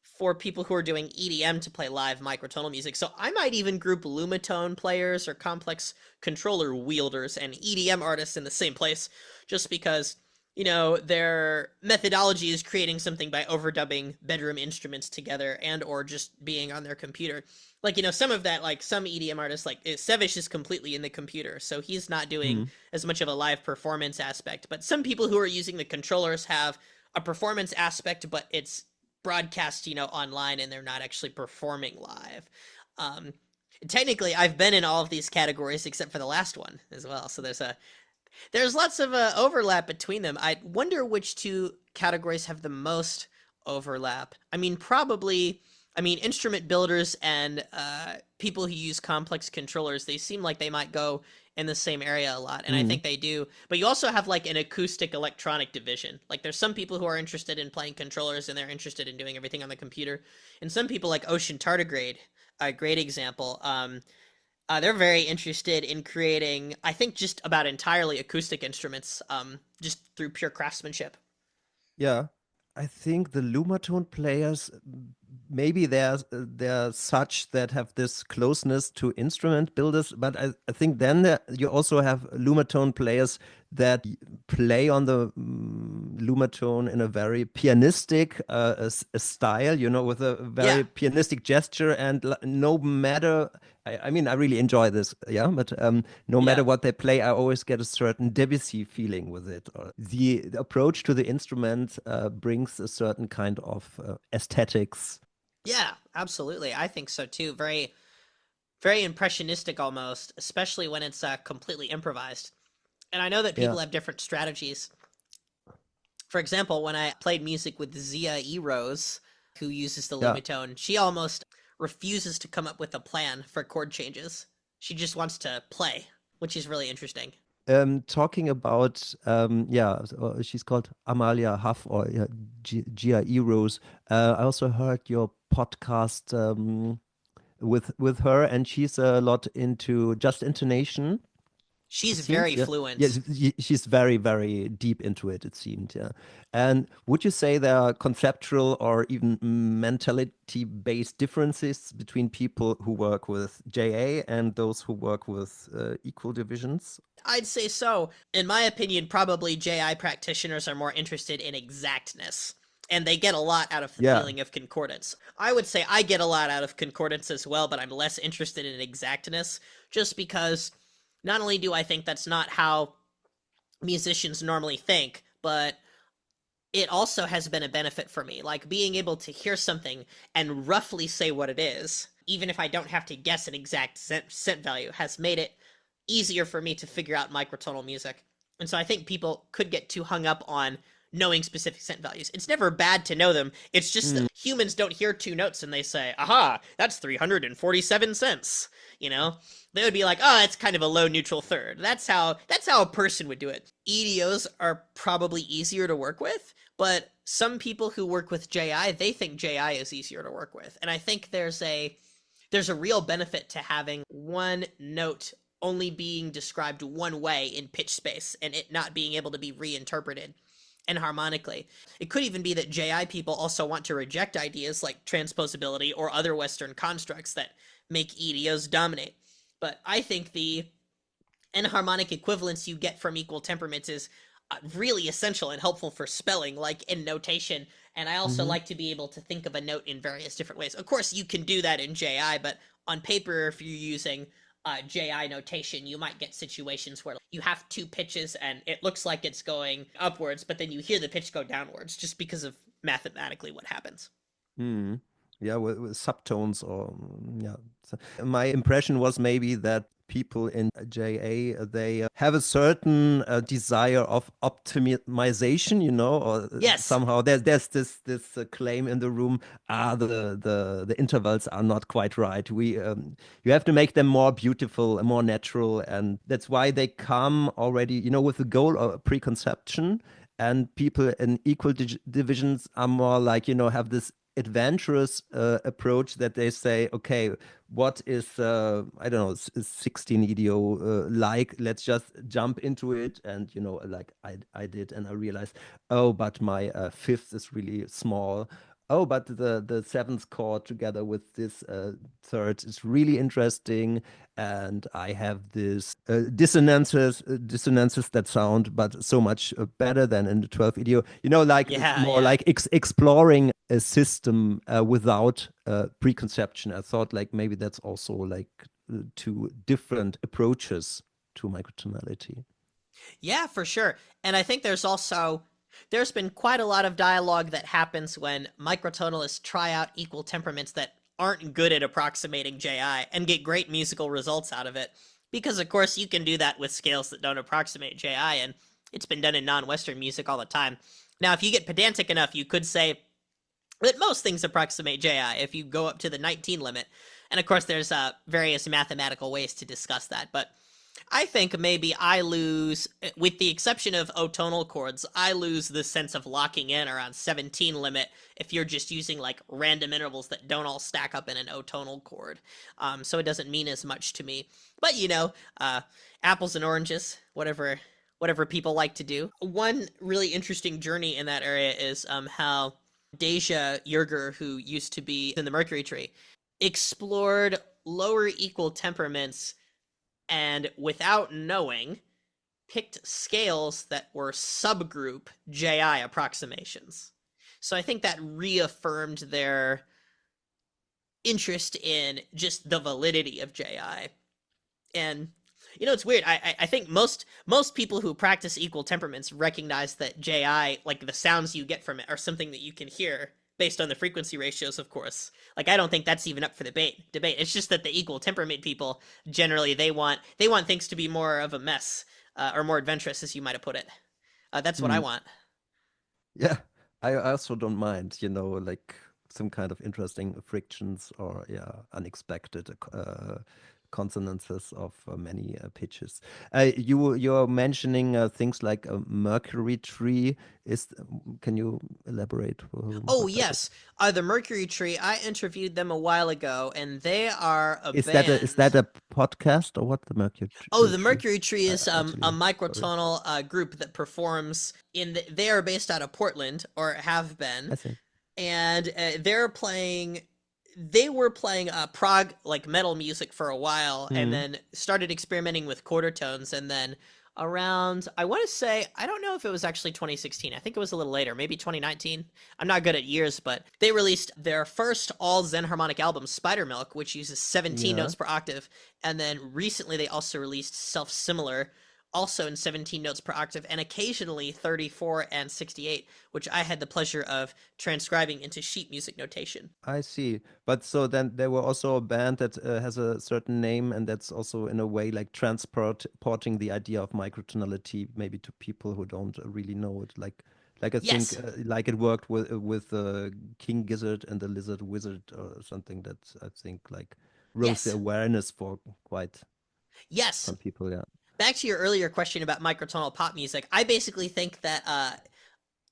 for people who are doing EDM to play live microtonal music. So I might even group Lumatone players or complex controller wielders and EDM artists in the same place, just because, their methodology is creating something by overdubbing bedroom instruments together and or just being on their computer. Like, some of that, like some EDM artists, like Sevish is completely in the computer, so he's not doing Mhm. as much of a live performance aspect. But some people who are using the controllers have a performance aspect, but it's broadcast, online, and they're not actually performing live. Um, Technically, I've been in all of these categories except for the last one as well. So there's lots of overlap between them. I wonder which two categories have the most overlap. I mean, probably. I mean, instrument builders and people who use complex controllers, they seem like they might go in the same area a lot, and I Mhm. think they do. But you also have like an acoustic electronic division. Like there's some people who are interested in playing controllers and they're interested in doing everything on the computer, and some people like Ocean Tardigrade, a great example. They're very interested in creating, I think, just about entirely acoustic instruments, just through pure craftsmanship. Yeah, I think the Lumatone players, maybe they're such that have this closeness to instrument builders, but I think then you also have Lumatone players that play on the Lumatone in a very pianistic style, you know, with a Yeah, very pianistic gesture, and no matter. I mean, I really enjoy this, yeah, but no yeah. matter what they play, I always get a certain Debussy feeling with it. Or the approach to the instrument brings a certain kind of aesthetics. Yeah, absolutely. I think so too. Very, very impressionistic almost, especially when it's completely improvised. And I know that Yeah. people have different strategies. For example, when I played music with Zia Eros, who uses the Yeah. lumitone. She almost refuses to come up with a plan for chord changes. She just wants to play, which is really interesting. Talking about she's called Amalia Huff or GIE Rose. I also heard your podcast with her, and she's a lot into just intonation. It She's seems, very yeah, yeah. fluent. She's very, very deep into it. It seemed, yeah. And would you say there are conceptual or even mentality-based differences between people who work with JA and those who work with equal divisions? I'd say so. In my opinion, probably JI practitioners are more interested in exactness, and they get a lot out of the Yeah. feeling of concordance. I would say I get a lot out of concordance as well, but I'm less interested in exactness, just because not only do I think that's not how musicians normally think, but it also has been a benefit for me. Like being able to hear something and roughly say what it is, even if I don't have to guess an exact cent value, has made it easier for me to figure out microtonal music. And so I think people could get too hung up on knowing specific cent values. It's never bad to know them. It's just that humans don't hear two notes and they say, aha, that's 347 cents. You know? They would be like, oh, it's kind of a low neutral third. That's how a person would do it. EDOs are probably easier to work with, but some people who work with JI, they think JI is easier to work with. And I think there's a real benefit to having one note only being described one way in pitch space and it not being able to be reinterpreted and harmonically. It could even be that JI people also want to reject ideas like transposability or other Western constructs that make EDOs dominate. But I think the enharmonic equivalence you get from equal temperaments is really essential and helpful for spelling, like in notation. And I also Mm-hmm. like to be able to think of a note in various different ways. Of course, you can do that in JI, but on paper, if you're using JI notation, you might get situations where you have two pitches and it looks like it's going upwards, but then you hear the pitch go downwards just because of mathematically what happens. Mm. Yeah, with subtones or yeah. So my impression was maybe that people in JA they have a certain desire of optimization, you know, or Yes. somehow there's this claim in the room. The intervals are not quite right. We you have to make them more beautiful and more natural, and that's why they come already, you know, with the goal of preconception. And people in equal divisions are more like, you know, have this adventurous approach that they say, okay, what is I don't know, 16 EDO like? Let's just jump into it, and you know, like I did, and I realized, oh, but my fifth is really small. Oh, but the seventh chord together with this third is really interesting, and I have this dissonances that sound but so much better than in the 12 EDO. You know, like it's Yeah, more yeah. like exploring a system without preconception. I thought like maybe that's also like two different approaches to microtonality. Yeah, for sure. And I think there's been quite a lot of dialogue that happens when microtonalists try out equal temperaments that aren't good at approximating JI and get great musical results out of it. Because of course you can do that with scales that don't approximate JI and it's been done in non-Western music all the time. Now, if you get pedantic enough, you could say that most things approximate JI if you go up to the 19 limit. And of course there's various mathematical ways to discuss that, but I think maybe I lose, with the exception of otonal chords, I lose the sense of locking in around 17 limit if you're just using like random intervals that don't all stack up in an otonal chord. So it doesn't mean as much to me. But you know, apples and oranges, whatever people like to do. One really interesting journey in that area is how Deja Yerger, who used to be in the Mercury Tree, explored lower equal temperaments and without knowing, picked scales that were subgroup JI approximations. So I think that reaffirmed their interest in just the validity of JI. And you know, it's weird. I think most people who practice equal temperaments recognize that JI, like the sounds you get from it, are something that you can hear based on the frequency ratios, of course. Like I don't think that's even up for debate. It's just that the equal temperament people generally they want things to be more of a mess or more adventurous, as you might have put it. That's what I Hmm. want. Yeah, I also don't mind, you know, like some kind of interesting frictions or unexpected consonances of many pitches. You're mentioning things like a Mercury tree. Is Can you elaborate Oh what that is? yes, the Mercury Tree. I interviewed them a while ago, and they are a Is band. that a podcast or what? The Oh, the Tree? Mercury Tree is a Actually, sorry, microtonal group that performs they are based out of Portland, or have been, I see. and they were playing prog like metal music for a while, and Mm. then started experimenting with quarter tones, and then around, I want to say, I don't know if it was actually 2016. I think it was a little later, maybe 2019. I'm not good at years, but they released their first all Xen harmonic album, Spider Milk, which uses 17 Yeah. notes per octave, and then recently they also released Self Similar, also in 17 notes per octave, and occasionally 34 and 68, which I had the pleasure of transcribing into sheet music notation. I see. But so then there were also a band that has a certain name, and that's also in a way like transporting the idea of microtonality maybe to people who don't really know it. Like I think Yes, like it worked with King Gizzard and the Lizard Wizard or something that I think like rose the yes, awareness for quite yes. some people. Yeah. Back to your earlier question about microtonal pop music, I basically think that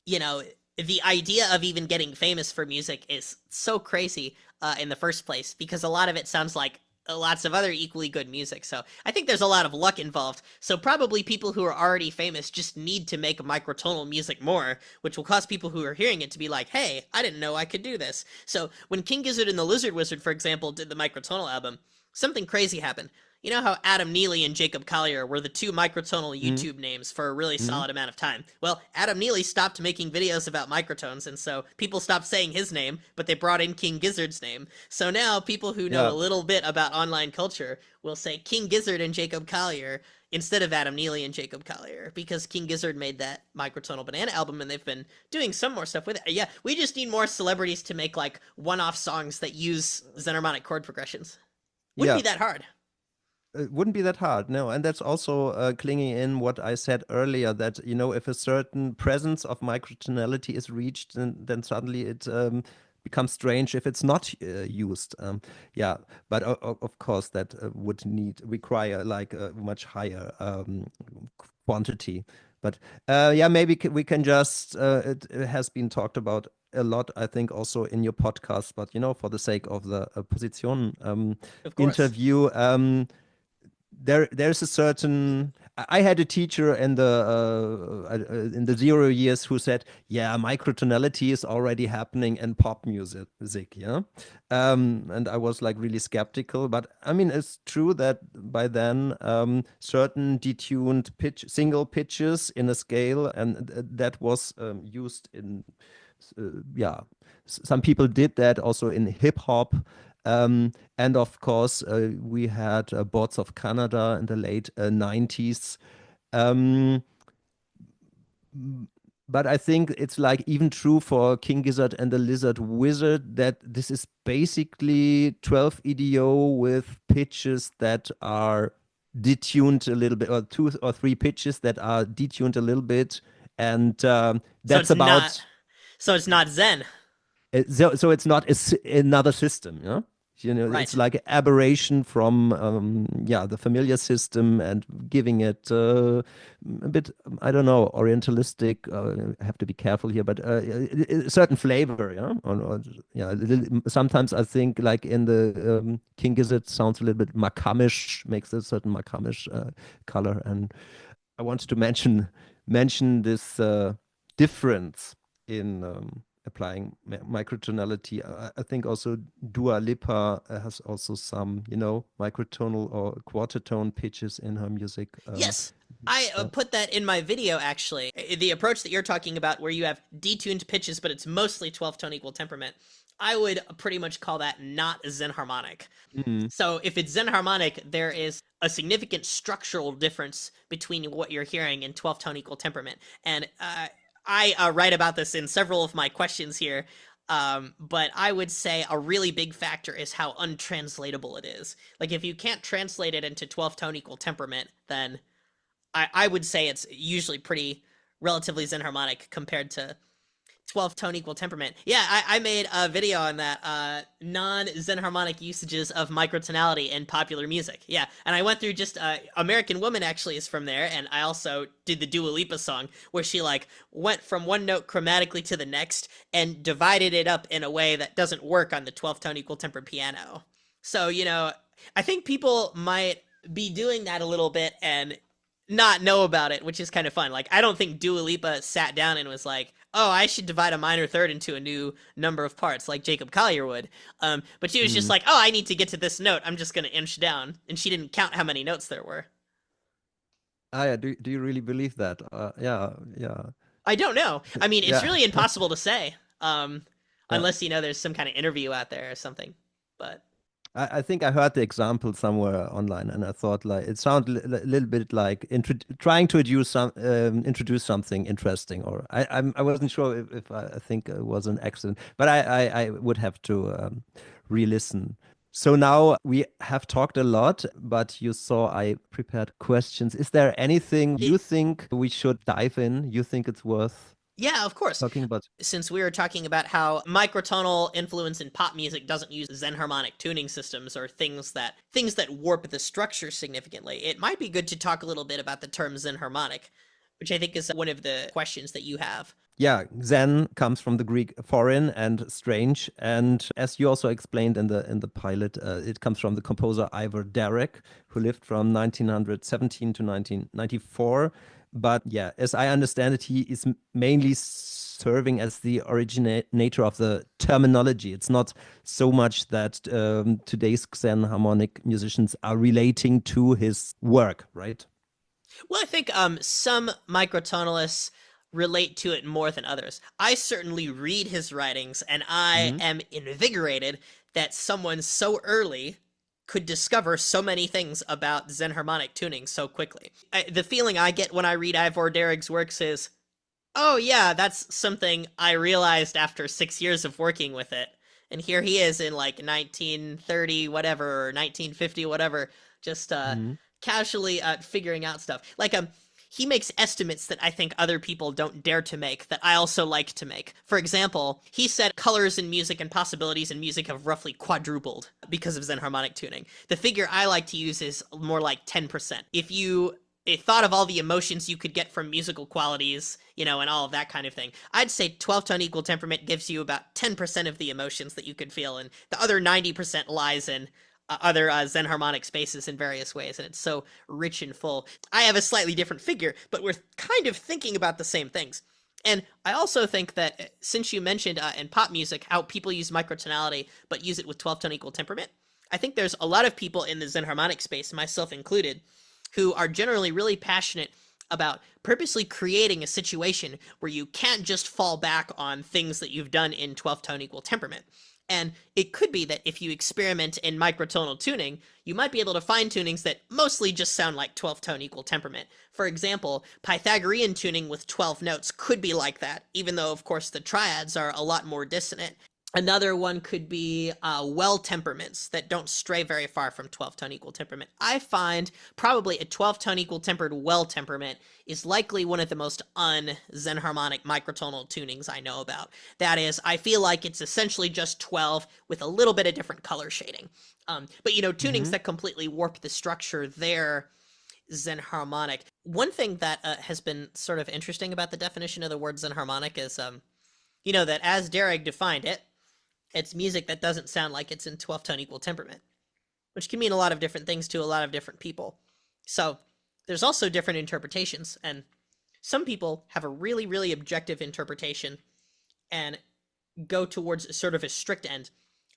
you know, the idea of even getting famous for music is so crazy in the first place, because a lot of it sounds like lots of other equally good music. So I think there's a lot of luck involved. So probably people who are already famous just need to make microtonal music more, which will cause people who are hearing it to be like, hey, I didn't know I could do this. So when King Gizzard and the Lizard Wizard, for example, did the microtonal album, something crazy happened. You know how Adam Neely and Jacob Collier were the two microtonal Mm. YouTube names for a really Mm. solid amount of time? Well, Adam Neely stopped making videos about microtones, and so people stopped saying his name, but they brought in King Gizzard's name. So now people who know a Yeah. little bit about online culture will say King Gizzard and Jacob Collier instead of Adam Neely and Jacob Collier, because King Gizzard made that microtonal banana album, and they've been doing some more stuff with it. Yeah, we just need more celebrities to make like one-off songs that use xenharmonic chord progressions. Wouldn't be Yeah. that hard. It wouldn't be that hard, no. And that's also clinging in what I said earlier, that, if a certain presence of microtonality is reached, then suddenly it becomes strange if it's not used. Yeah, but of course that would require like a much higher quantity. But yeah, maybe we can just, it has been talked about a lot, I think, also in your podcast, but, for the sake of the Positionen Of course. interview, there's a certain I had a teacher in the 0 years who said, yeah, microtonality is already happening in pop music, yeah. And I was like really skeptical, but I mean it's true that by then certain detuned single pitches in a scale, and that was used in yeah, some people did that also in hip hop. And of course, we had Boards of Canada in the late 90s. Um, but I think it's like even true for King Gizzard and the Lizard Wizard that this is basically 12 EDO with pitches that are detuned a little bit, or two or three pitches that are detuned a little bit. And So that's it's not. about So it's not Zen, so it's not another system, yeah. It's right? like an aberration from the familiar system and giving it a bit, I don't know, orientalistic. I have to be careful here, but a certain flavor, yeah. Yeah, sometimes I think like in the King Gizzard sounds a little bit Makamish, makes a certain Makamish color, and I wanted to mention this difference in applying microtonality. I think also Dua Lipa has also some, microtonal or quarter tone pitches in her music. Yes, I Yeah. put that in my video actually. The approach that you're talking about, where you have detuned pitches, but it's mostly 12 tone equal temperament, I would pretty much call that not Zen harmonic. Mhm. So if it's Zen harmonic, there is a significant structural difference between what you're hearing in 12 tone equal temperament. And I write about this in several of my questions here. But I would say a really big factor is how untranslatable it is. Like if you can't translate it into 12 tone equal temperament, then I would say it's usually pretty relatively Zen harmonic compared to 12 tone equal temperament. Yeah, I made a video on that. Non-Xen harmonic usages of microtonality in popular music. Yeah, and I went through just American Woman actually is from there, and I also did the Dua Lipa song where she like went from one note chromatically to the next and divided it up in a way that doesn't work on the 12 tone equal tempered piano. So, I think people might be doing that a little bit and not know about it, which is kind of fun. Like, I don't think Dua Lipa sat down and was like, "Oh, I should divide a minor third into a new number of parts," like Jacob Collier would. But she was just Mm. like, "Oh, I need to get to this note. I'm just gonna inch down," and she didn't count how many notes there were. Ah, yeah. Do you really believe that? Yeah, yeah, I don't know. I mean, it's yeah. really impossible to say, Yeah. unless there's some kind of interview out there or something. But I think I heard the example somewhere online, and I thought like it sounded a little bit like trying to introduce something interesting. Or I wasn't sure if I think it was an accident, but I would have to re-listen. So now we have talked a lot, but you saw I prepared questions. Is there anything it, you think we should dive in? You think it's worth yeah, of course. talking about? Since we were talking about how microtonal influence in pop music doesn't use Xen harmonic tuning systems or things that warp the structure significantly, it might be good to talk a little bit about the term Xen harmonic, which I think is one of the questions that you have. Yeah, Xen comes from the Greek foreign and strange, and as you also explained in the pilot, it comes from the composer Ivor Derek, who lived from 1917 to 1994. But yeah, as I understand it, he is mainly serving as the originator of the terminology. It's not so much that today's Xen harmonic musicians are relating to his work, right? Well, I think some microtonalists relate to it more than others. I certainly read his writings, and I Hmm. am invigorated that someone so early could discover so many things about Xen harmonic tuning so quickly. The feeling I get when I read Ivor Derek's works is, oh yeah, that's something I realized after 6 years of working with it. And here he is in like 1930 whatever or 1950 whatever, just Hmm. casually figuring out stuff. Like he makes estimates that I think other people don't dare to make that I also like to make. For example, he said colors in music and possibilities in music have roughly quadrupled because of Xen harmonic tuning. The figure I like to use is more like 10%. If you thought of all the emotions you could get from musical qualities, and all of that kind of thing, I'd say 12 tone equal temperament gives you about 10% of the emotions that you could feel, and the other 90% lies in other Xen harmonic spaces in various ways, and it's so rich and full. I have a slightly different figure, but we're kind of thinking about the same things. And I also think that since you mentioned in pop music how people use microtonality but use it with 12 tone equal temperament, I think there's a lot of people in the Xen harmonic space, myself included, who are generally really passionate about purposely creating a situation where you can't just fall back on things that you've done in 12 tone equal temperament. And it could be that if you experiment in microtonal tuning, you might be able to find tunings that mostly just sound like 12 tone equal temperament. For example, Pythagorean tuning with 12 notes could be like that, even though, of course, the triads are a lot more dissonant. Another one could be well temperaments that don't stray very far from 12 tone equal temperament. I find probably a 12 tone equal tempered well temperament is likely one of the most un-Xen harmonic microtonal tunings I know about. That is, I feel like it's essentially just 12 with a little bit of different color shading. But tunings Hmm. that completely warp the structure, they're Xen harmonic. One thing that has been sort of interesting about the definition of the word Xen harmonic is, that as Derek defined it, it's music that doesn't sound like it's in 12 tone equal temperament, which can mean a lot of different things to a lot of different people. So there's also different interpretations, and some people have a really, really objective interpretation and go towards sort of a strict end.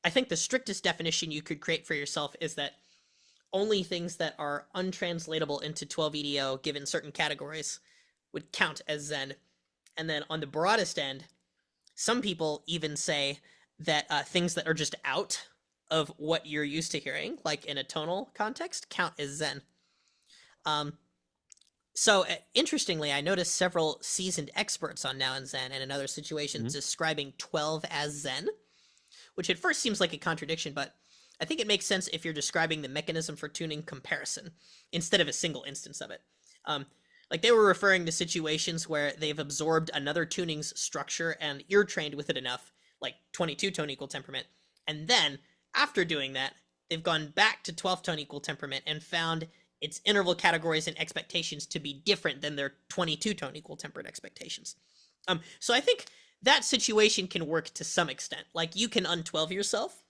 I think the strictest definition you could create for yourself is that only things that are untranslatable into 12 EDO given certain categories would count as Xen. And then on the broadest end, some people even say that things that are just out of what you're used to hearing, like in a tonal context, count as Xen. Um, so interestingly, I noticed several seasoned experts on Now and Xen and in other situations describing 12 as Xen, which at first seems like a contradiction, but I think it makes sense if you're describing the mechanism for tuning comparison instead of a single instance of it. Um, Like they were referring to situations where they've absorbed another tuning's structure and ear trained with it enough, like 22 tone equal temperament. And then after doing that, they've gone back to 12 tone equal temperament and found its interval categories and expectations to be different than their 22 tone equal temperate expectations. So I think that situation can work to some extent. Like you can un-12 yourself,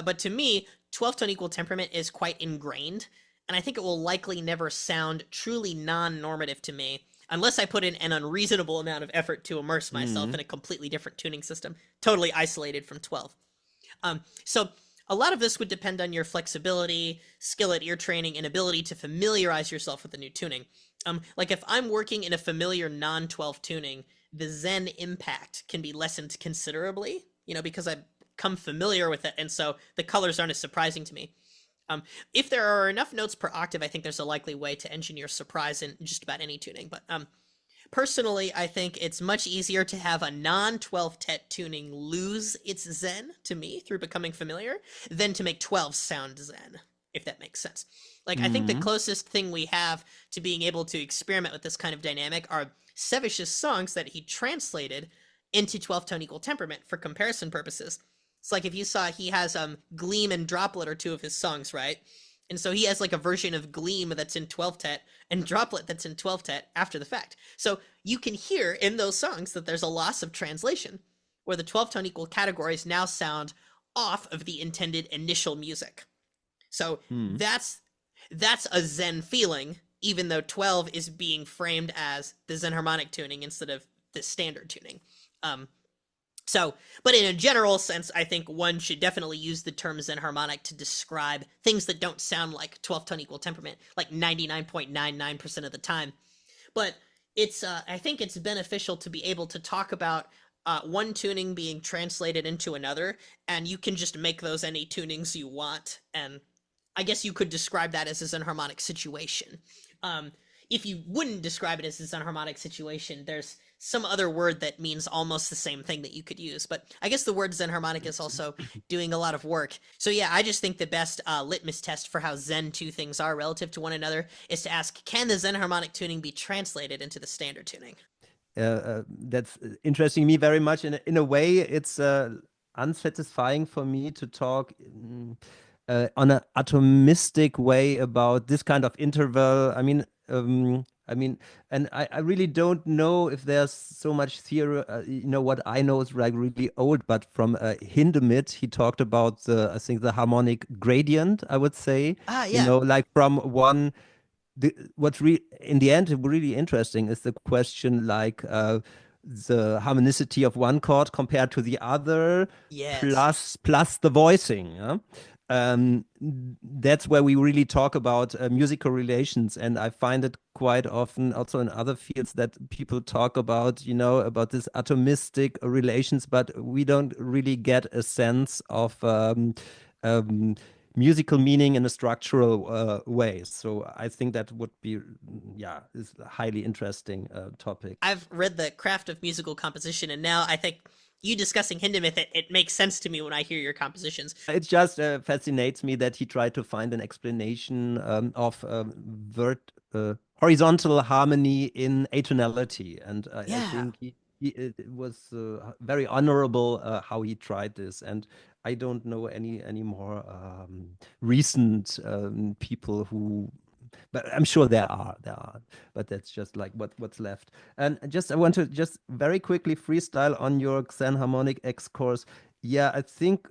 but to me, 12 tone equal temperament is quite ingrained, and I think it will likely never sound truly non-normative to me unless I put in an unreasonable amount of effort to immerse myself in a completely different tuning system, totally isolated from 12. So a lot of this would depend on your flexibility, skill at ear training, and ability to familiarize yourself with the new tuning. Like if I'm working in a familiar non-12 tuning, the Xen impact can be lessened considerably, because I've come familiar with it, and so the colors aren't as surprising to me. If there are enough notes per octave, I think there's a likely way to engineer surprise in just about any tuning. But personally, I think it's much easier to have a non-12 tet tuning lose its Xen to me through becoming familiar than to make 12 sound Xen, if that makes sense. Like, I think the closest thing we have to being able to experiment with this kind of dynamic are Sevish's songs that he translated into 12 tone equal temperament for comparison purposes. It's like if you saw he has Gleam and Droplet are two of his songs, right? And so he has like a version of Gleam that's in 12 tet and Droplet that's in 12 tet after the fact. So you can hear in those songs that there's a loss of translation where the 12 tone equal categories now sound off of the intended initial music. So that's a Xen feeling, even though 12 is being framed as the xenharmonic tuning instead of the standard tuning. But in a general sense, I think one should definitely use the term xenharmonic to describe things that don't sound like 12 tone equal temperament, like 99.99% of the time. But I think it's beneficial to be able to talk about one tuning being translated into another, and you can just make those any tunings you want, and I guess you could describe that as a xenharmonic situation. If you wouldn't describe it as a xenharmonic situation, there's some other word that means almost the same thing that you could use. But I guess the word xenharmonic is also doing a lot of work. So yeah, I just think the best litmus test for how Xen two things are relative to one another is to ask, can the xenharmonic tuning be translated into the standard tuning? That's interesting me very much. In a way, it's unsatisfying for me to talk on an atomistic way about this kind of interval. And I really don't know if there's so much theory. What I know is like really old, but from Hindemith, he talked about I think the harmonic gradient, I would say. Ah, yeah. Like from one. In the end really interesting is the question like the harmonicity of one chord compared to the other Yes. plus the voicing. Yeah? That's where we really talk about musical relations, and I find it quite often also in other fields that people talk about about this atomistic relations, but we don't really get a sense of musical meaning in a structural way. So I think that would be, is a highly interesting topic. I've read The Craft of Musical Composition, and now I think you discussing Hindemith, it makes sense to me when I hear your compositions. It just fascinates me that he tried to find an explanation of horizontal harmony in atonality. And I think it was very honorable how he tried this. And I don't know any more recent people who, but I'm sure there are, but that's just like what's left. And I want to just very quickly freestyle on your xenharmonic X course. Yeah, I think,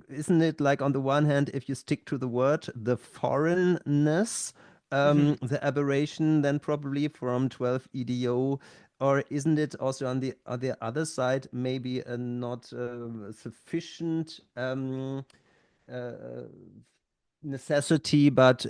isn't it like on the one hand, if you stick to the word, the foreignness, the aberration, then probably from 12 EDO, or isn't it also on the other side, maybe a not sufficient necessity, but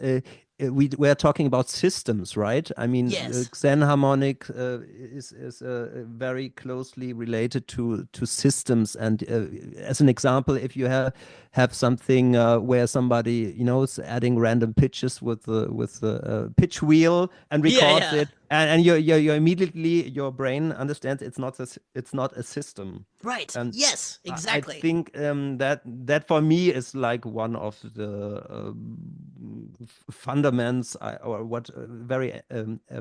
we're talking about systems, right? I mean, Yes. Xen harmonic is very closely related to systems. And as an example, if you have something where somebody is adding random pitches with the pitch wheel and Yeah, records yeah. it, and you immediately your brain understands it's not a system. Right. And Yes, I exactly. think that for me is like one of the fundaments or what very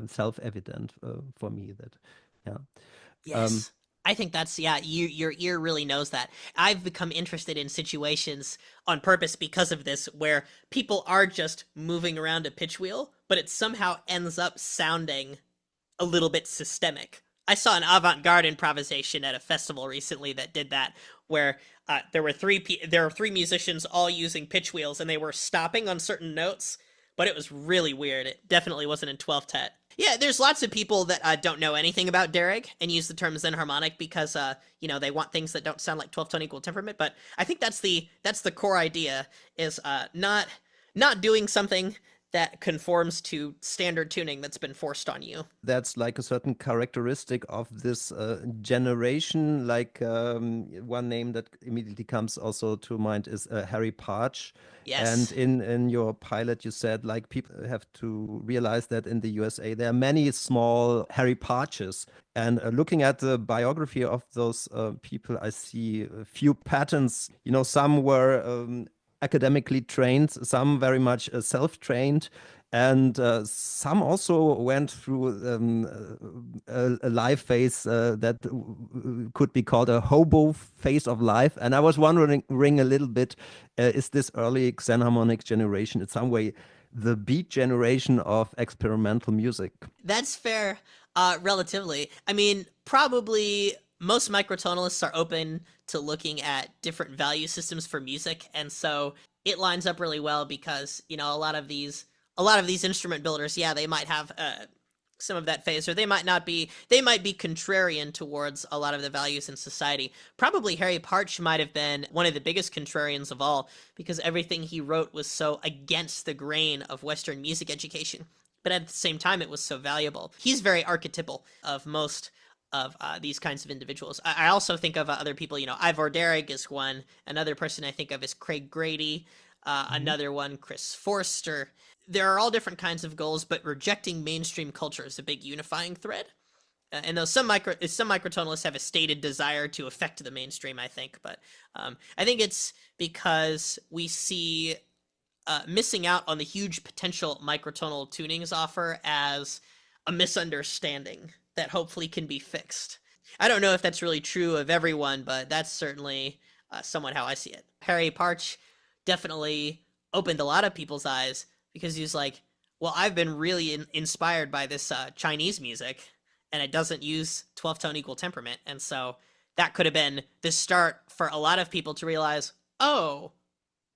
self-evident for me that, yeah. Um, Yes. I think that's yeah, your ear really knows that. I've become interested in situations on purpose because of this where people are just moving around a pitch wheel, but it somehow ends up sounding a little bit systemic. I saw an avant-garde improvisation at a festival recently that did that, where there were three musicians all using pitch wheels, and they were stopping on certain notes, but it was really weird. It definitely wasn't in 12th tet. Yeah, there's lots of people that don't know anything about Derek and use the term xenharmonic because they want things that don't sound like 12 tone equal temperament. But I think that's the core idea is not doing something that conforms to standard tuning that's been forced on you. that's like a certain characteristic of this generation. Like one name that immediately comes also to mind is Harry Parch. And Yes. in your pilot, you said like people have to realize that in the USA there are many small Harry Parches. And looking at the biography of those people, I see a few patterns. Some were academically trained, some very much self-trained, and some also went through a life phase that could be called a hobo phase of life. And I was wondering a little bit, is this early xenharmonic generation in some way the beat generation of experimental music? That's fair, relatively. I mean, probably most microtonalists are open to looking at different value systems for music, and so it lines up really well because a lot of these instrument builders, yeah, they might have some of that phase, or they might not be. They might be contrarian towards a lot of the values in society. Probably Harry Partch might have been one of the biggest contrarians of all because everything he wrote was so against the grain of Western music education, but at the same time it was so valuable. He's very archetypal of most of these kinds of individuals. I also think of other people. Ivor Derrig is one. Another person I think of is Craig Grady. Mhm. Another one, Chris Forster. There are all different kinds of goals, but rejecting mainstream culture is a big unifying thread. And though some microtonalists have a stated desire to affect the mainstream, I think, but I think it's because we see missing out on the huge potential microtonal tunings offer as a misunderstanding that hopefully can be fixed. I don't know if that's really true of everyone, but that's certainly somewhat how I see it. Harry Parch definitely opened a lot of people's eyes because he was like, well, I've been really inspired by this Chinese music, and it doesn't use 12 tone equal temperament. And so that could have been the start for a lot of people to realize, oh,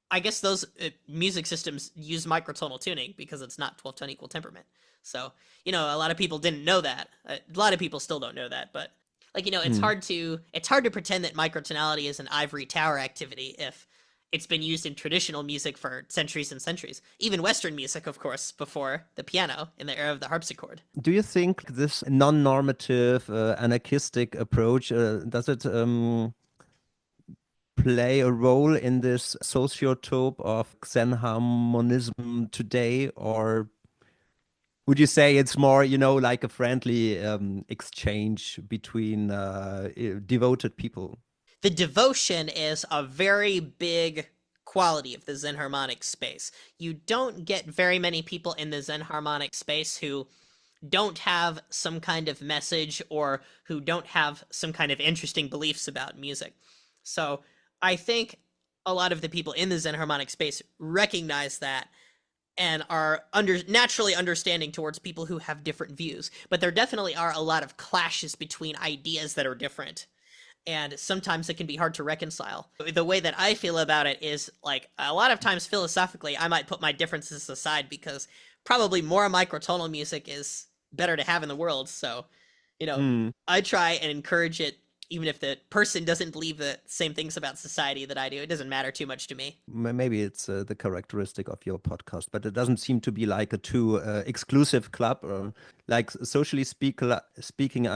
I guess those music systems use microtonal tuning because it's not 12 tone equal temperament. So, a lot of people didn't know that. A lot of people still don't know that, but Hmm. it's hard to pretend that microtonality is an ivory tower activity if it's been used in traditional music for centuries and centuries. Even Western music, of course, before the piano in the era of the harpsichord. Do you think this non-normative, anarchistic approach does it play a role in this sociotope of xenharmonism today, or would you say it's more, like a friendly exchange between devoted people? The devotion is a very big quality of the Zen harmonic space. You don't get very many people in the Zen harmonic space who don't have some kind of message or who don't have some kind of interesting beliefs about music. So I think a lot of the people in the Zen harmonic space recognize that and are naturally understanding towards people who have different views. But there definitely are a lot of clashes between ideas that are different, and sometimes it can be hard to reconcile. The way that I feel about it is like a lot of times philosophically, I might put my differences aside because probably more microtonal music is better to have in the world. So, you know, Hmm. I try and encourage it, even if the person doesn't believe the same things about society that I do. It doesn't matter too much to me. Maybe it's the characteristic of your podcast, but it doesn't seem to be like a too exclusive club. Like socially speaking,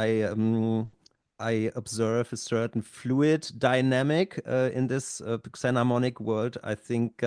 I observe a certain fluid dynamic in this xenharmonic world. I think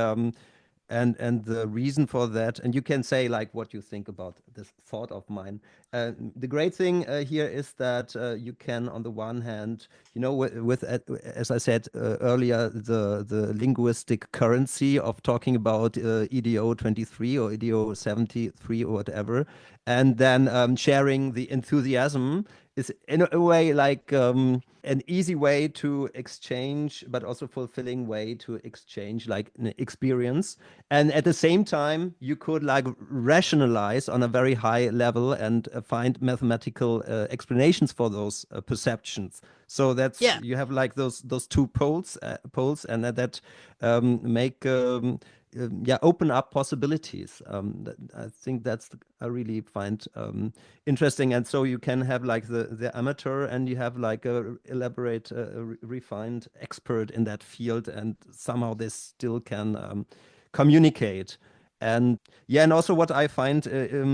and the reason for that, and you can say like what you think about this thought of mine. The great thing here is that you can, on the one hand, as I said earlier, the linguistic currency of talking about EDO 23 or EDO 73 or whatever, and then sharing the enthusiasm is in a way like an easy way to exchange, but also fulfilling way to exchange like an experience. And at the same time, you could like rationalize on a very high level and find mathematical explanations for those perceptions. So that's Yeah. you have like those two poles, and that make yeah, open up possibilities. I think I really find interesting. And so you can have like the amateur, and you have like a elaborate, refined expert in that field, and somehow they still can communicate. And yeah, and also what I find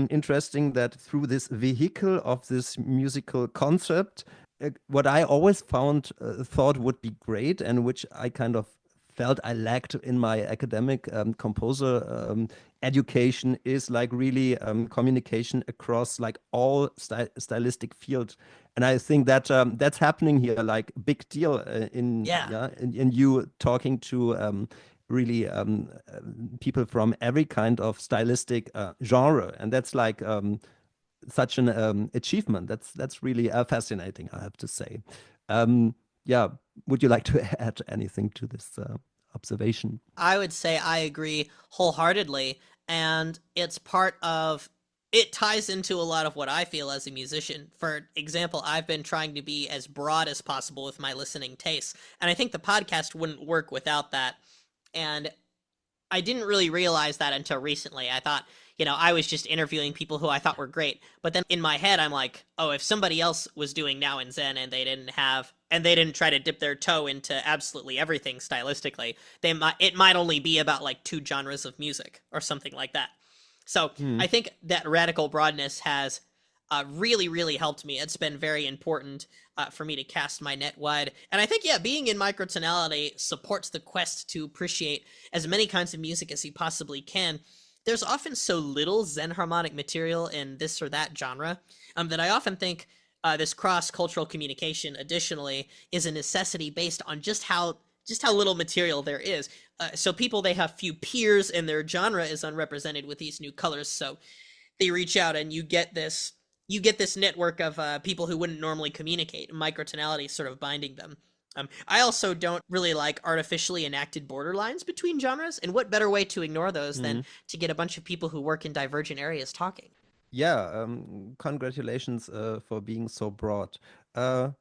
interesting, that through this vehicle of this musical concept, what I always thought would be great, and which I kind of felt I lacked in my academic composer education, is like really communication across like all stylistic fields. And I think that that's happening here, like big deal Yeah. in you talking to really people from every kind of stylistic genre, and that's like such an achievement. That's really fascinating, I have to say. Yeah, would you like to add anything to this observation? I would say I agree wholeheartedly. And it's part of, it ties into a lot of what I feel as a musician. For example, I've been trying to be as broad as possible with my listening tastes. And I think the podcast wouldn't work without that. And I didn't really realize that until recently. I thought, I was just interviewing people who I thought were great. But then in my head, I'm like, oh, if somebody else was doing Now and Xen and they didn't try to dip their toe into absolutely everything stylistically, it might only be about like two genres of music or something like that. So Hmm. I think that radical broadness has really, really helped me. It's been very important for me to cast my net wide. And I think, yeah, being in microtonality supports the quest to appreciate as many kinds of music as you possibly can. There's often so little Xen harmonic material in this or that genre that I often think this cross-cultural communication, additionally, is a necessity based on just how little material there is. So people, they have few peers, and their genre is unrepresented with these new colors. So they reach out, and you get this network of people who wouldn't normally communicate. Microtonality sort of binding them. I also don't really like artificially enacted borderlines between genres, and what better way to ignore those than Hmm. to get a bunch of people who work in divergent areas talking? Yeah, congratulations for being so broad. I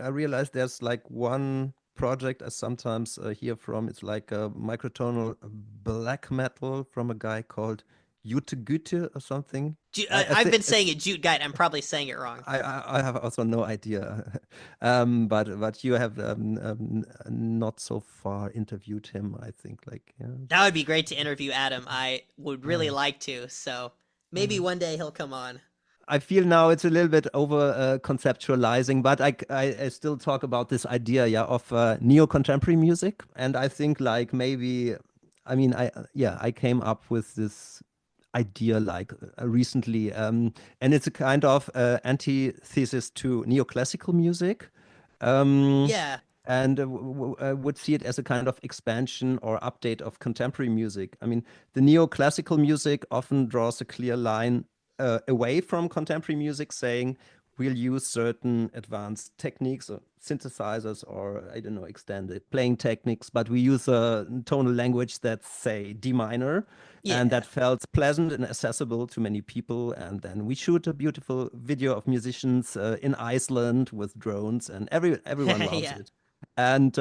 realized there's like one project I sometimes hear from. It's like a microtonal black metal from a guy called Jute Güte or something. I I've think been saying it Jute Guide. I'm probably saying it wrong. I have also no idea, but you have not so far interviewed him. I think like yeah. That would be great to interview Adam. I would really Uh, like to. So maybe uh. one day he'll come on. I feel now it's a little bit over conceptualizing, but I still talk about this idea, yeah, of neo-contemporary music, and I think like maybe, I mean, I came up with this idea like recently, and it's a kind of antithesis to neoclassical music. Um, Yeah. and would see it as a kind of expansion or update of contemporary music. I mean, the neoclassical music often draws a clear line away from contemporary music, saying we'll use certain advanced techniques or synthesizers or I don't know extended playing techniques, but we use a tonal language that's say D minor, and Yeah. that felt pleasant and accessible to many people. And then we shoot a beautiful video of musicians in Iceland with drones, and everyone loves Yeah. it. And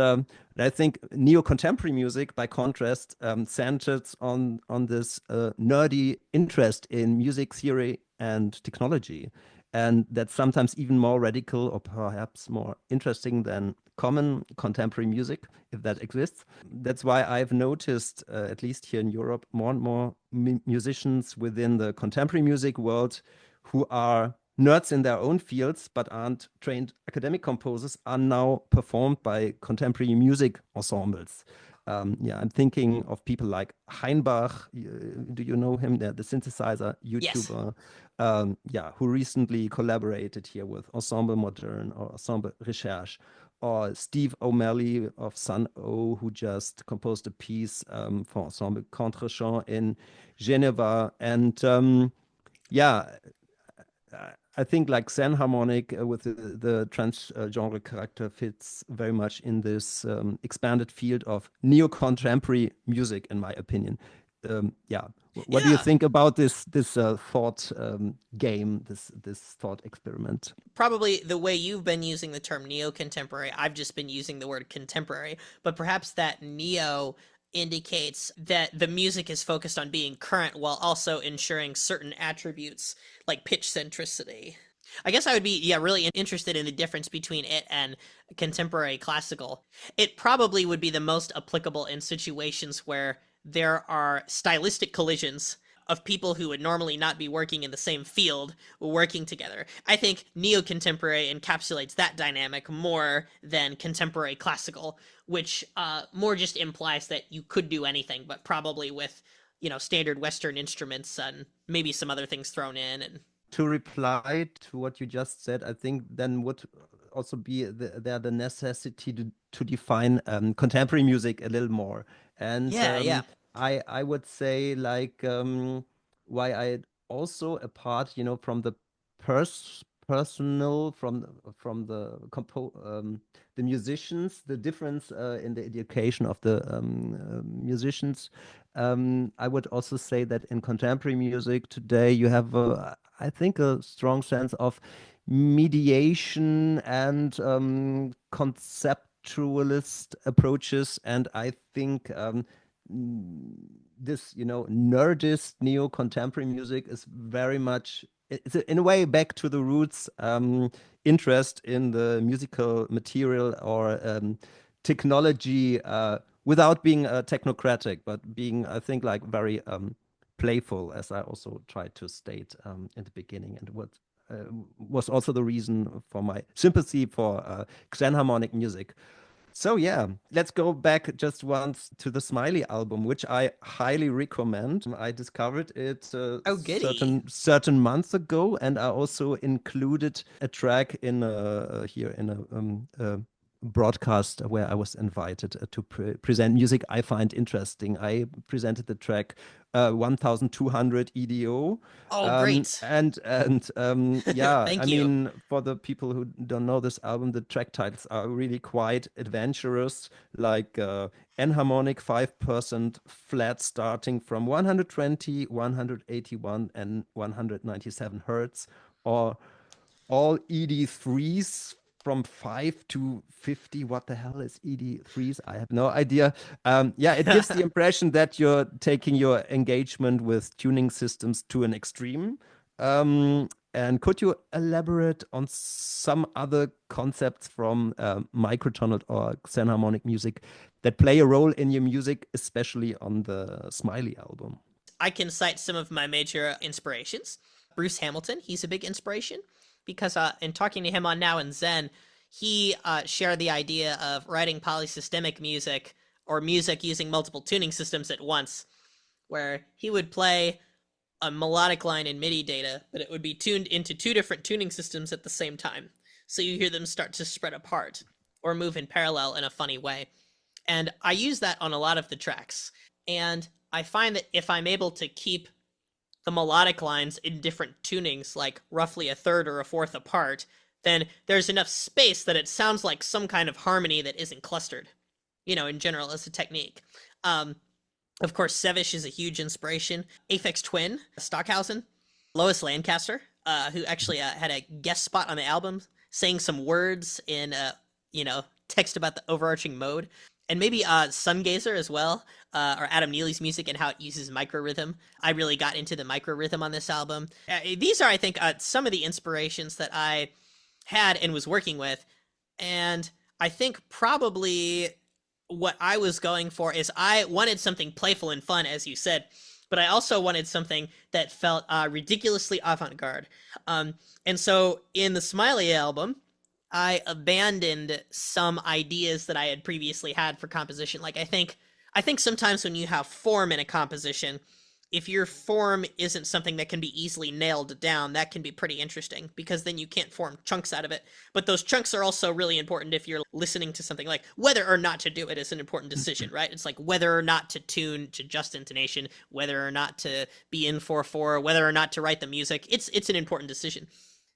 I think neo-contemporary music, by contrast, centers on this nerdy interest in music theory and technology, and that's sometimes even more radical or perhaps more interesting than common contemporary music, if that exists. That's why I've noticed, at least here in Europe, more and more musicians within the contemporary music world who are nerds in their own fields but aren't trained academic composers are now performed by contemporary music ensembles. Yeah, I'm thinking of people like Heinbach. Do you know him? The synthesizer Yes. YouTuber. Yeah, who recently collaborated here with Ensemble Modern or Ensemble Recherche, or Steve O'Malley of Sun O, who just composed a piece for Ensemble Contrechamp in Geneva. And yeah, I think like Xen harmonic with the trans-genre character fits very much in this expanded field of neo-contemporary music, in my opinion. Yeah, what do you Yeah. think about this thought game, this thought experiment? Probably the way you've been using the term neo-contemporary, I've just been using the word contemporary, but perhaps that neo indicates that the music is focused on being current while also ensuring certain attributes like pitch centricity. I guess I would be, yeah, really interested in the difference between it and contemporary classical. It probably would be the most applicable in situations where there are stylistic collisions of people who would normally not be working in the same field working together. I think neo-contemporary encapsulates that dynamic more than contemporary classical, which more just implies that you could do anything, but probably with, standard Western instruments and maybe some other things thrown in. And To reply to what you just said, I think then would also be the necessity to define contemporary music a little more. And yeah, yeah. I would say like why I also apart, from the personal from the musicians, the difference in the education of the musicians. I would also say that in contemporary music today, you have, I think, a strong sense of mediation and conceptualist approaches. And I think this, nerdist neo-contemporary music is very much, it's in a way back to the roots, interest in the musical material or technology without being technocratic, but being, I think, like very playful, as I also tried to state in the beginning, and what was also the reason for my sympathy for xenharmonic music. So yeah, let's go back just once to the Smiley album, which I highly recommend. I discovered it Oh, goody. certain months ago, and I also included a track in here in a broadcast where I was invited to present music I find interesting. I presented the track 1200 EDO. Oh, great. Yeah, I Thank you. mean, for the people who don't know this album, the track titles are really quite adventurous, like enharmonic 5% flat starting from 120, 181, and 197 hertz, or all ED3s from 5 to 50. What the hell is ED3s? I have no idea. Yeah, it gives the impression that you're taking your engagement with tuning systems to an extreme. And could you elaborate on some other concepts from microtonal or xenharmonic music that play a role in your music, especially on the Smiley album? I can cite some of my major inspirations. Bruce Hamilton, he's a big inspiration because in talking to him on Now and Xen, he shared the idea of writing polysystemic music or music using multiple tuning systems at once, where he would play a melodic line in MIDI data, but it would be tuned into two different tuning systems at the same time. So you hear them start to spread apart or move in parallel in a funny way. And I use that on a lot of the tracks. And I find that if I'm able to keep the melodic lines in different tunings, like roughly a third or a fourth apart, then there's enough space that it sounds like some kind of harmony that isn't clustered, in general as a technique. Of course, Sevish is a huge inspiration. Aphex Twin, Stockhausen, Lois Lancaster, who actually had a guest spot on the album, saying some words in, text about the overarching mode. And maybe Sungazer as well, or Adam Neely's music and how it uses microrhythm. I really got into the microrhythm on this album. These are, I think, some of the inspirations that I had and was working with. And I think probably what I was going for is I wanted something playful and fun, as you said, but I also wanted something that felt ridiculously avant-garde. And so in the Smiley album, I abandoned some ideas that I had previously had for composition. Like I think I think sometimes when you have form in a composition, if your form isn't something that can be easily nailed down, that can be pretty interesting because then you can't form chunks out of it. But those chunks are also really important if you're listening to something. Like whether or not to do it is an important decision, right? It's like whether or not to tune to just intonation, whether or not to be in 4/4, whether or not to write the music. It's an important decision.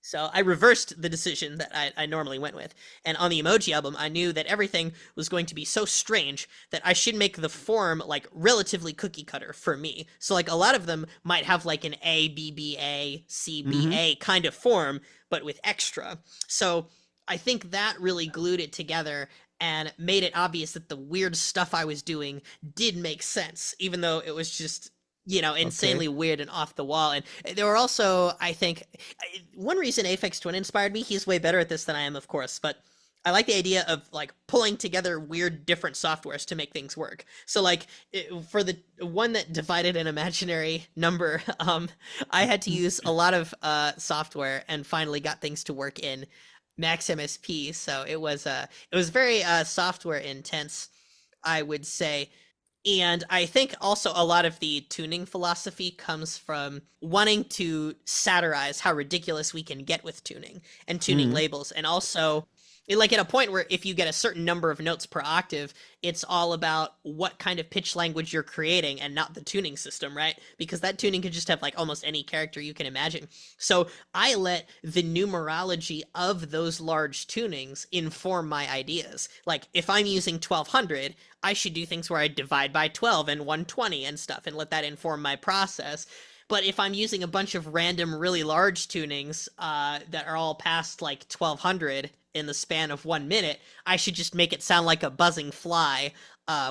So I reversed the decision that I normally went with. And on the Emoji album, I knew that everything was going to be so strange that I should make the form like relatively cookie cutter for me. So like a lot of them might have like an A, B, B, A, C, B, Hmm. A kind of form, but with extra. So I think that really glued it together and made it obvious that the weird stuff I was doing did make sense, even though it was just, Okay. insanely weird and off the wall. And there were also, I think, one reason Aphex Twin inspired me. He's way better at this than I am, of course, but I like the idea of like pulling together weird different softwares to make things work. So like for the one that divided an imaginary number, I had to use a lot of software and finally got things to work in Max MSP. So it was very software intense, I would say. And I think also a lot of the tuning philosophy comes from wanting to satirize how ridiculous we can get with tuning and tuning Hmm. labels. And also, like at a point where if you get a certain number of notes per octave, it's all about what kind of pitch language you're creating and not the tuning system, right? Because that tuning could just have like almost any character you can imagine. So I let the numerology of those large tunings inform my ideas. Like if I'm using 1200, I should do things where I divide by 12 and 120 and stuff and let that inform my process. But if I'm using a bunch of random, really large tunings that are all past like 1200 in the span of 1 minute, I should just make it sound like a buzzing fly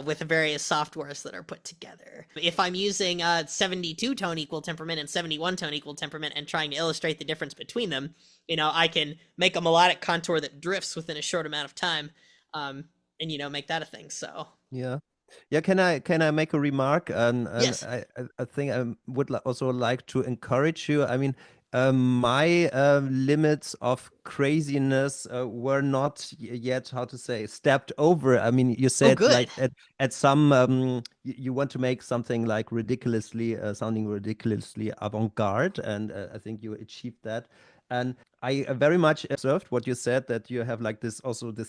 with various softwares that are put together. If I'm using 72 tone equal temperament and 71 tone equal temperament and trying to illustrate the difference between them, I can make a melodic contour that drifts within a short amount of time and, make that a thing. So, Yeah. Yeah, can I make a remark? And yes. I think I would also like to encourage you. I mean, my limits of craziness were not yet, how to say, stepped over. I mean, you Oh, said good. like at some you want to make something like ridiculously sounding ridiculously avant-garde, and I think you achieved that. And I very much observed what you said, that you have like this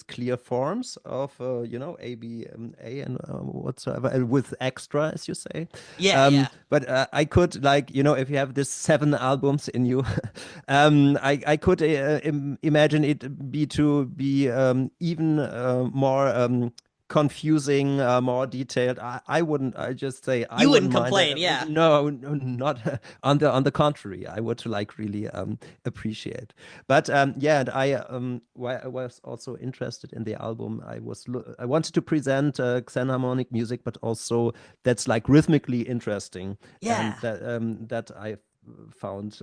clear forms of A, B, A, and whatsoever, and with extra, as you say. Yeah, yeah. But I could, like, if you have this 7 albums in you, I could imagine it to be even more confusing, more detailed. I wouldn't. I just say I You wouldn't wouldn't mind that. complain, yeah. No, no, not on the contrary. I would like really appreciate. But yeah, and I was also interested in the album. I wanted to present xenharmonic music, but also that's like rhythmically interesting, and Yeah. that I found.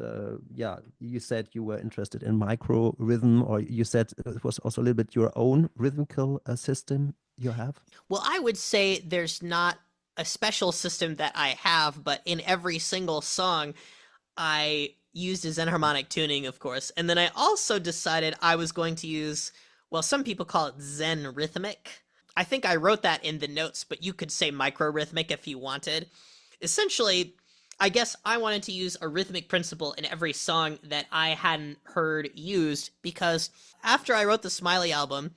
Yeah, you said you were interested in micro rhythm, or you said it was also a little bit your own rhythmical system you have. Well, I would say there's not a special system that I have, but in every single song, I used a Zenharmonic tuning, of course. And then I also decided I was going to use, well, some people call it Zen rhythmic. I think I wrote that in the notes, but you could say micro rhythmic if you wanted. Essentially, I guess I wanted to use a rhythmic principle in every song that I hadn't heard used because after I wrote the Smiley album,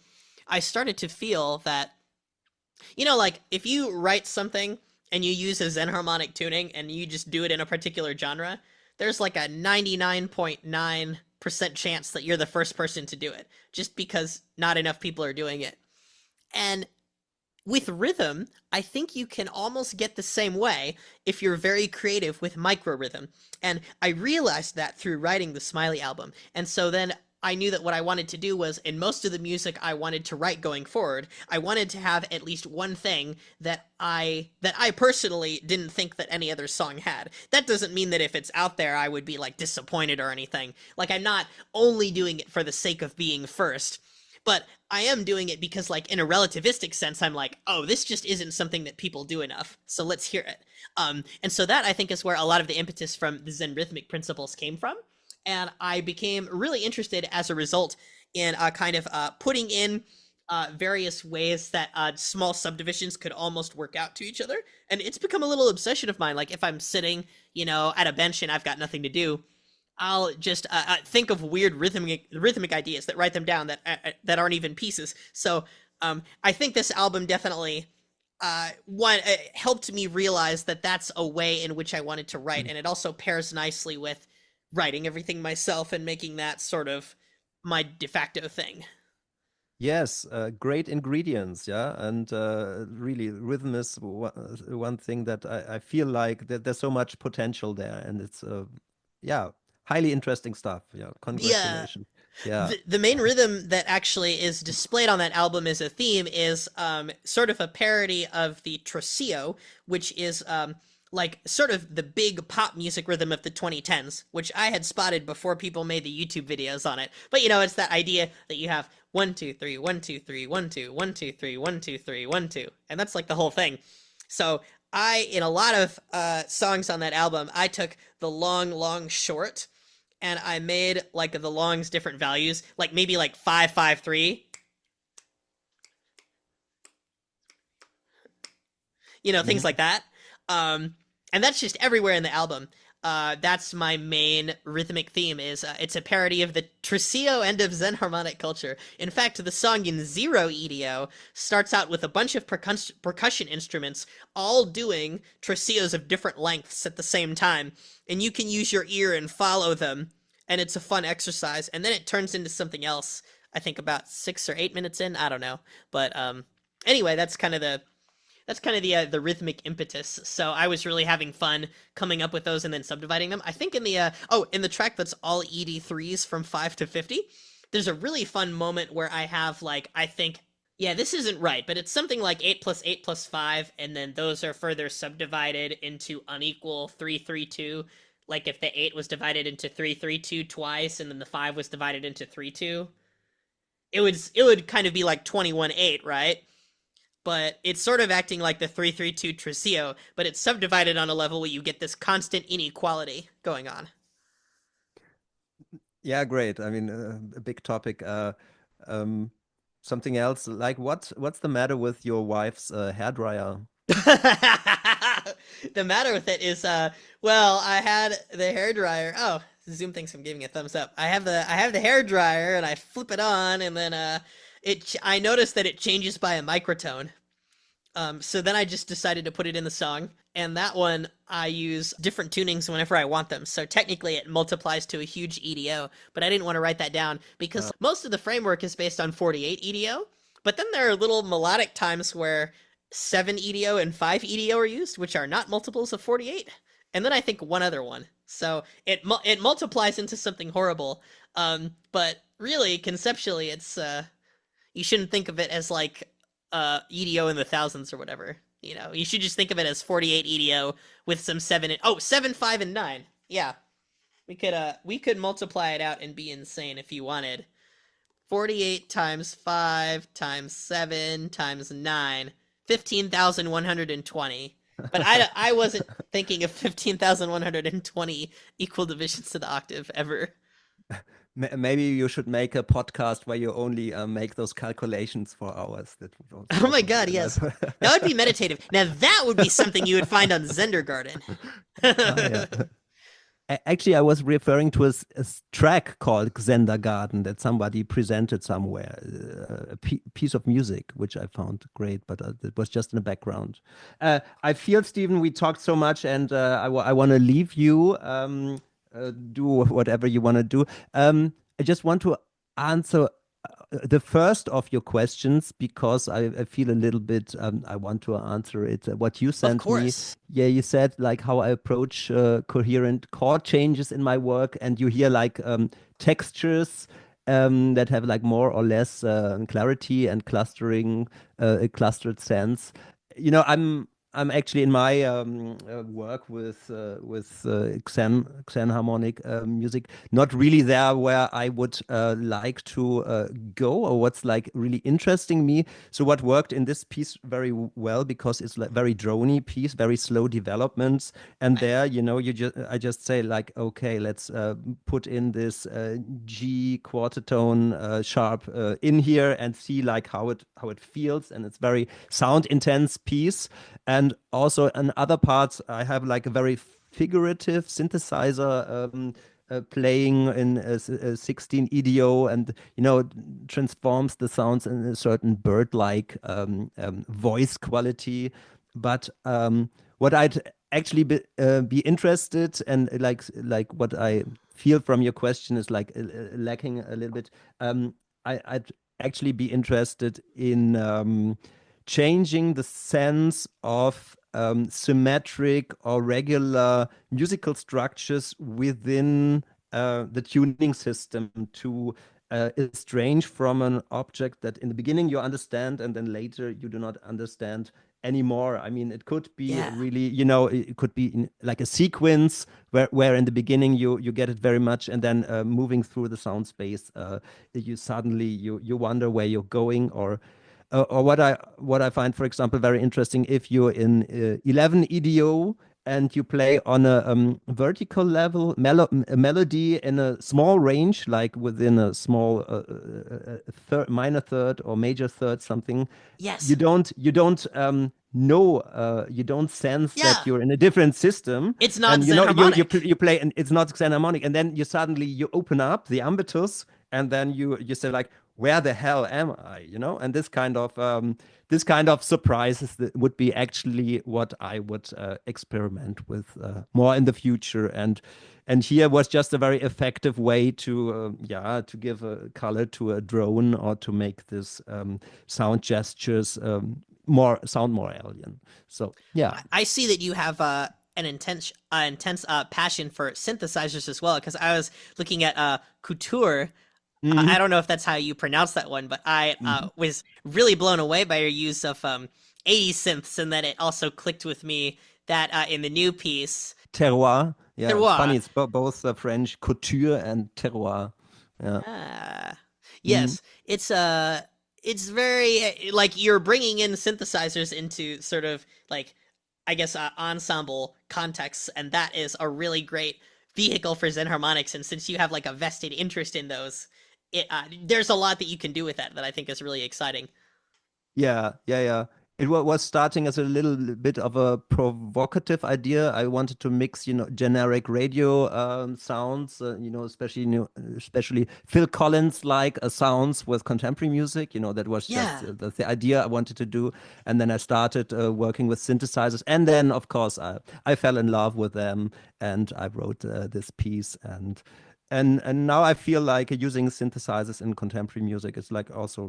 I started to feel that, like if you write something and you use a Zen harmonic tuning and you just do it in a particular genre, there's like a 99.9% chance that you're the first person to do it just because not enough people are doing it. And with rhythm, I think you can almost get the same way if you're very creative with micro rhythm. And I realized that through writing the Smiley album. And so then I knew that what I wanted to do was in most of the music I wanted to write going forward, I wanted to have at least one thing that I personally didn't think that any other song had. That doesn't mean that if it's out there I would be like disappointed or anything. Like I'm not only doing it for the sake of being first, but I am doing it because, like, in a relativistic sense, I'm like, oh, this just isn't something that people do enough. So let's hear it. And so that I think is where a lot of the impetus from the Zen rhythmic principles came from. And I became really interested as a result in kind of putting in various ways that small subdivisions could almost work out to each other. And it's become a little obsession of mine. Like if I'm sitting, at a bench and I've got nothing to do, I'll just think of weird rhythmic ideas that write them down that aren't even pieces. So I think this album definitely one helped me realize that that's a way in which I wanted to write, and it also pairs nicely with writing everything myself and making that sort of my de facto thing. Yes, great ingredients, yeah, and really, rhythm is one thing that I feel like that there's so much potential there, and it's yeah, highly interesting stuff. Yeah, Yeah, congratulations. Yeah. the main rhythm that actually is displayed on that album as a theme is sort of a parody of the Trocio, which is like sort of the big pop music rhythm of the 2010s, which I had spotted before people made the YouTube videos on it. But it's that idea that you have 1 2 3 1 2 3 1 2 1 2 3 1 2 3 1 2, and that's like the whole thing. So in a lot of songs on that album, I took the long, long, short, and I made like the longs different values, like maybe like 5 5 3, things Mhm. like that. And that's just everywhere in the album. That's my main rhythmic theme. Is it's a parody of the Trocio and of Zen harmonic culture. In fact, the song in Zero EDO starts out with a bunch of percussion instruments all doing Trocios of different lengths at the same time, and you can use your ear and follow them, and it's a fun exercise. And then it turns into something else. I think about 6 or 8 minutes in. I don't know, but anyway, that's kind of the rhythmic impetus. So I was really having fun coming up with those and then subdividing them. I think in the track that's all ED3s from 5 to 50, there's a really fun moment where I have like I think yeah, this isn't right, but it's something like 8 plus 8 plus 5, and then those are further subdivided into unequal 3 3 2. Like if the 8 was divided into 3 3 2 twice, and then the 5 was divided into 3 2, it would kind of be like 21 8, right? But it's sort of acting like the 3 3 2 Trocio, but it's subdivided on a level where you get this constant inequality going on. Yeah, great. I mean, a big topic. Um, Something else, like what's the matter with your wife's hairdryer? The matter with it is, well, I had the hair dryer. Oh, Zoom thinks I'm giving a thumbs up. I have the hair dryer, and I flip it on, and then I noticed that it changes by a microtone. So then I just decided to put it in the song, and that one I use different tunings whenever I want them. So technically it multiplies to a huge EDO, but I didn't want to write that down because most of the framework is based on 48 EDO, but then there are little melodic times where 7 EDO and 5 EDO are used, which are not multiples of 48. And then I think one other one. So it multiplies into something horrible. But really conceptually it's you shouldn't think of it as like EDO in the thousands or whatever. You should just think of it as 48 EDO with some 7, 5, and 9. Yeah, we could multiply it out and be insane if you wanted. 48 times 5 times 7 times 9, 15,120. But I wasn't thinking of 15,120 equal divisions to the octave ever. Maybe you should make a podcast where you only make those calculations for hours. That would Oh my also be god, a nice. yes. That would be meditative. Now that would be something you would find on Zendergarden. Ah, yeah. Actually, I was referring to a track called Garden that somebody presented somewhere, a piece of music, which I found great, but it was just in the background. I feel, Stephen, we talked so much, and I want to leave you. Do whatever you want to do. I just want to answer the first of your questions because I feel a little bit I want to answer it. What you Of sent me, course. yeah, you said like how I approach coherent chord changes in my work, and you hear like textures that have like more or less clarity and clustering, a clustered sense. I'm I'm actually in my work with Xen harmonic music, not really there where I would like to go, or what's like really interesting me. So what worked in this piece very well, because it's like very drony piece, very slow developments, and Right. there, I just say like, okay, let's put in this G quarter tone sharp in here and see like how it feels, and it's very sound intense piece. And also in other parts, I have like a very figurative synthesizer playing in a 16 EDO, and transforms the sounds in a certain bird-like voice quality. But what I'd actually be interested, and like what I feel from your question is like lacking a little bit. I'd actually be interested in changing the sense of symmetric or regular musical structures within the tuning system to estrange from an object that in the beginning you understand and then later you do not understand anymore. I mean, it could be Yeah. really, it could be like a sequence where in the beginning you get it very much, and then moving through the sound space, you suddenly you wonder where you're going, or what I find, for example, very interesting, if you're in 11 EDO and you play on a vertical level a melody in a small range, like within a small minor third or major third, something, Yes. you don't know, you don't sense that Yeah. you're in a different system, It's not and Zen harmonic. you play and it's not xenharmonic, and then you open up the ambitus, and then you say like, where the hell am I? And this kind of surprises that would be actually what I would experiment with more in the future. And here was just a very effective way to to give a color to a drone, or to make this sound gestures more alien. So yeah. I see that you have an intense passion for synthesizers as well. Because I was looking at Couture. I Hmm. don't know if that's how you pronounce that one, but I Hmm. was really blown away by your use of 80s synths, and then it also clicked with me that in the new piece, Terroir. Yeah, it's Terroir. funny. It's both French couture and terroir. Yeah. Ah, Mm. yes, it's very like you're bringing in synthesizers into sort of like I guess ensemble contexts, and that is a really great vehicle for Zen harmonics. And since you have like a vested interest in those, there's a lot that you can do with that I think is really exciting. Yeah, yeah, yeah. It was starting as a little bit of a provocative idea. I wanted to mix, generic radio sounds, especially Phil Collins like sounds with contemporary music. That was just Yeah. the idea I wanted to do. And then I started working with synthesizers, and then of course I fell in love with them, and I wrote this piece. And now I feel like using synthesizers in contemporary music is like also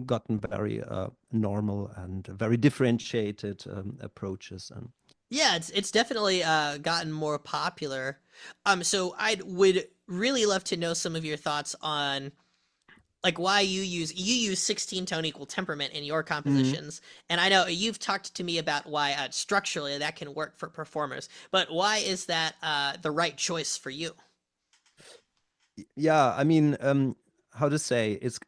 gotten very normal and very differentiated approaches. And Yeah, it's definitely gotten more popular. So I would really love to know some of your thoughts on like why you use 16 tone equal temperament in your Mhm. compositions, and I know you've talked to me about why structurally that can work for performers, but why is that the right choice for you? Yeah, I mean, how to say, it's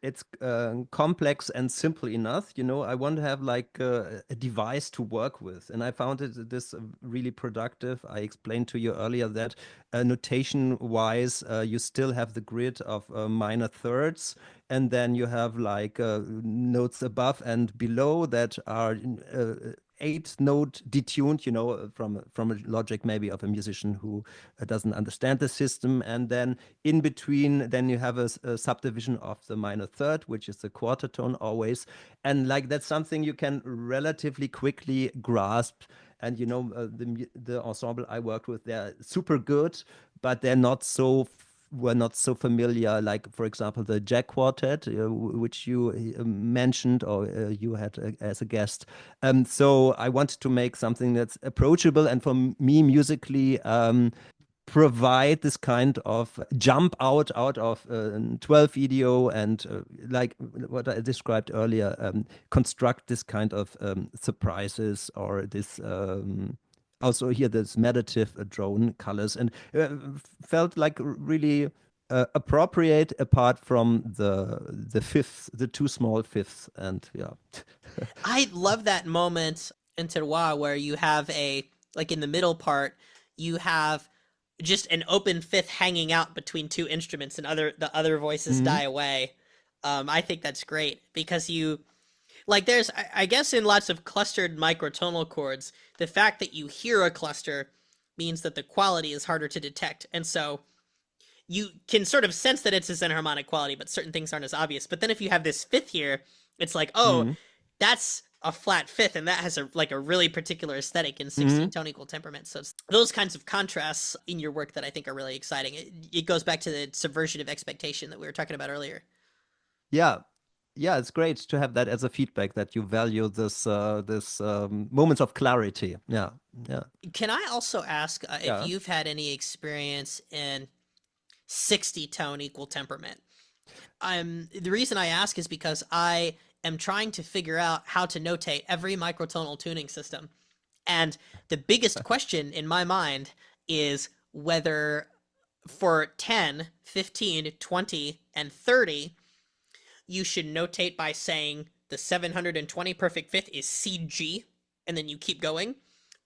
complex and simple enough. I want to have like a device to work with, and I found this really productive. I explained to you earlier that notation wise, you still have the grid of minor thirds, and then you have like notes above and below that are eight note detuned, from a logic maybe of a musician who doesn't understand the system. And then in between, then you have a subdivision of the minor third, which is the quarter tone always. And like that's something you can relatively quickly grasp. And the ensemble I worked with, they're super good, but they're not so were not so familiar, like for example the Jack Quartet, which you mentioned, or you had as a guest. So I wanted to make something that's approachable and for me musically provide this kind of jump out of 12 EDO and like what I described earlier, construct this kind of surprises or this also here this meditative drone colors and felt like really appropriate apart from the fifths, the two small fifths, and yeah. I love that moment in Terroir where you have a, like in the middle part, you have just an open fifth hanging out between two instruments and the other voices Mhm. die away. I think that's great because you, like there's, I guess in lots of clustered microtonal chords, the fact that you hear a cluster means that the quality is harder to detect. And so you can sort of sense that it's a enharmonic quality, but certain things aren't as obvious. But then if you have this fifth here, it's like, oh, Mhm. that's a flat fifth, and that has a like a really particular aesthetic in 16 Mhm. tone equal temperament. So it's those kinds of contrasts in your work that I think are really exciting. It goes back to the subversion of expectation that we were talking about earlier. Yeah, yeah, it's great to have that as a feedback that you value this moments of clarity. Yeah, yeah, Can I also ask if yeah. you've had any experience in 60 tone equal temperament? The reason I ask is because I am trying to figure out how to notate every microtonal tuning system. And the biggest question in my mind is whether for 10, 15, 20, and 30, you should notate by saying the 720 perfect fifth is CG, and then you keep going.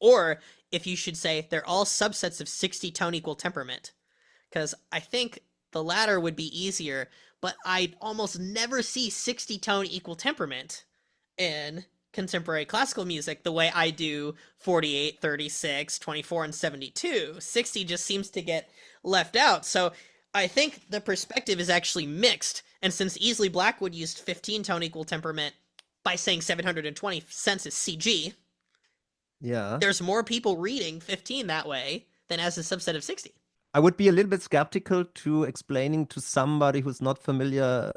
Or if you should say they're all subsets of 60 tone equal temperament. Because I think the latter would be easier, but I almost never see 60 tone equal temperament in contemporary classical music the way I do 48, 36, 24, and 72. 60 just seems to get left out. So I think the perspective is actually mixed. And since Easley Blackwood used 15 tone equal temperament by saying 720 cents is CG, Yeah. there's more people reading 15 that way than as a subset of 60. I would be a little bit skeptical to explaining to somebody who's not familiar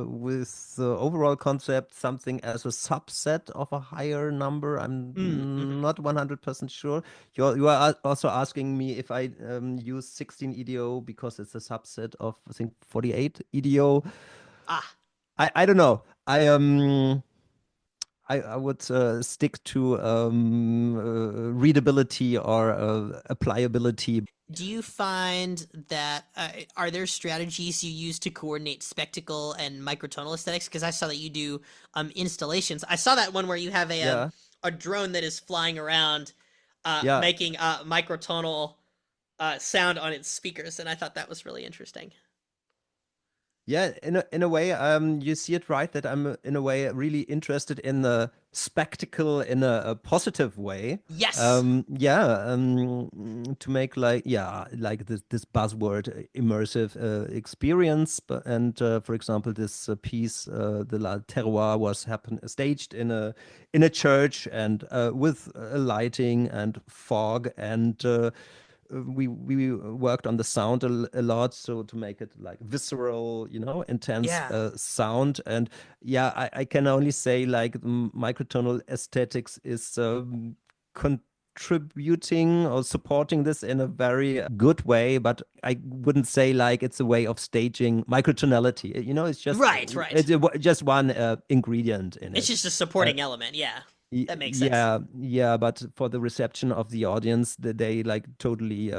with the overall concept something as a subset of a higher number. I'm Mm-hmm. not 100% sure. You are also asking me if I use 16 EDO because it's a subset of I think 48 EDO. Ah, I don't know. I would stick to readability or applicability. do you find that are there strategies you use to coordinate spectacle and microtonal aesthetics? Because I saw that you do installations. I saw that one where you have Yeah, a drone that is flying around, yeah. making microtonal sound on its speakers, and I thought that was really interesting. Yeah, in a way, you see it right that I'm in a way really interested in the spectacle in a positive way. Yes. Yeah, to make like yeah, like this buzzword immersive experience. And for example, this piece, the La Terroir, was happen staged in a church and with lighting and fog and. We worked on the sound a lot so to make it like visceral, you know, intense Yeah. sound. And yeah, I can only say like microtonal aesthetics is contributing or supporting this in a very good way, but I wouldn't say like it's a way of staging microtonality, you know. It's just Right. Right. just one ingredient in It's it. just a uh, supporting element. Yeah, that makes sense. yeah, yeah, but for the reception of the audience, they like totally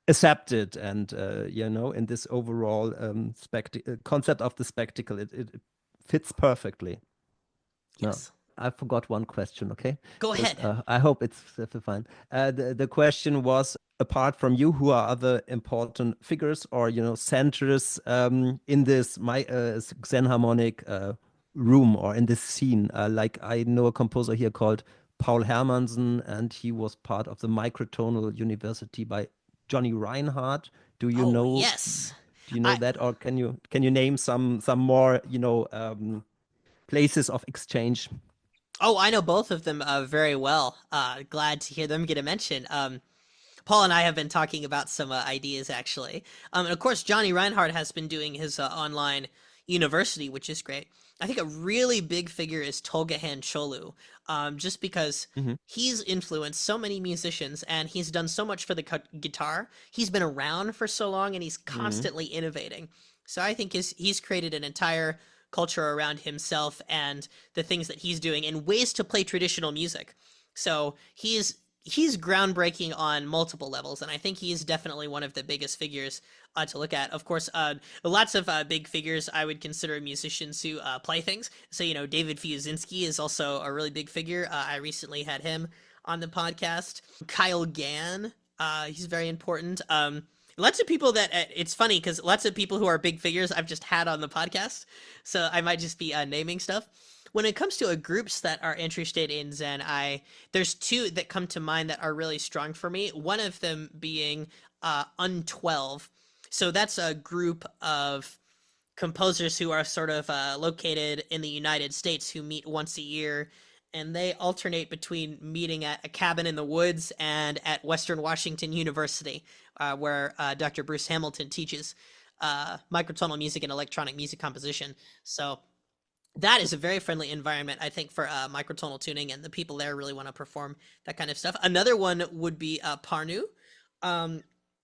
accept it, and you know, in this overall concept of the spectacle, it fits perfectly. No, Yes. I forgot one question. Okay, Go so ahead. I hope it's fine. The question was, apart from you, who are other important figures or you know centers in this my Xen harmonic room or in this scene? Like I know a composer here called Paul Hermansen, and he was part of the Microtonal University by Johnny Reinhardt. Do you Oh know? yes. Do you know I that, or can you name some more you know places of exchange? Oh, I know both of them very well. Glad to hear them get a mention. Paul and I have been talking about some ideas actually. And of course, Johnny Reinhardt has been doing his online university, which is great. I think a really big figure is Tolgahan Cholu, just because Hmm. he's influenced so many musicians and he's done so much for the guitar. He's been around for so long and he's Hmm. constantly innovating. So I think he's created an entire culture around himself and the things that he's doing and ways to play traditional music. So he's groundbreaking on multiple levels, and I think he's definitely one of the biggest figures to look at. Of course, lots of big figures I would consider musicians who play things. So, David Fiuzinski is also a really big figure. I recently had him on the podcast. Kyle Gann, he's very important. Lots of people that it's funny because lots of people who are big figures I've just had on the podcast. So I might just be naming stuff. When it comes to groups that are interested in Zen, there's two that come to mind that are really strong for me. One of them being Un12. So that's a group of composers who are sort of located in the United States who meet once a year, and they alternate between meeting at a cabin in the woods and at Western Washington University, where Dr. Bruce Hamilton teaches microtonal music and electronic music composition. So that is a very friendly environment, I think, for microtonal tuning, and the people there really want to perform that kind of stuff. Another one would be Parnu, um,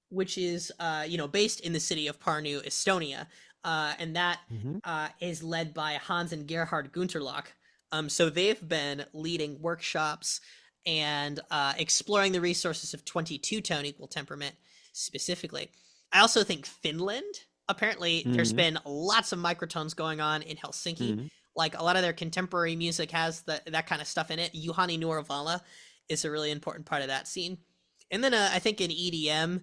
which is based in the city of Parnu, Estonia, and that Hmm. is led by Hans and Gerhard Gunterloch. So they've been leading workshops and exploring the resources of 22-tone equal temperament specifically. I also think Finland. Apparently, there's Hmm. been lots of microtones going on in Helsinki. Hmm. Like a lot of their contemporary music has that kind of stuff in it. Juhani Nuorvala is a really important part of that scene. And then I think in EDM,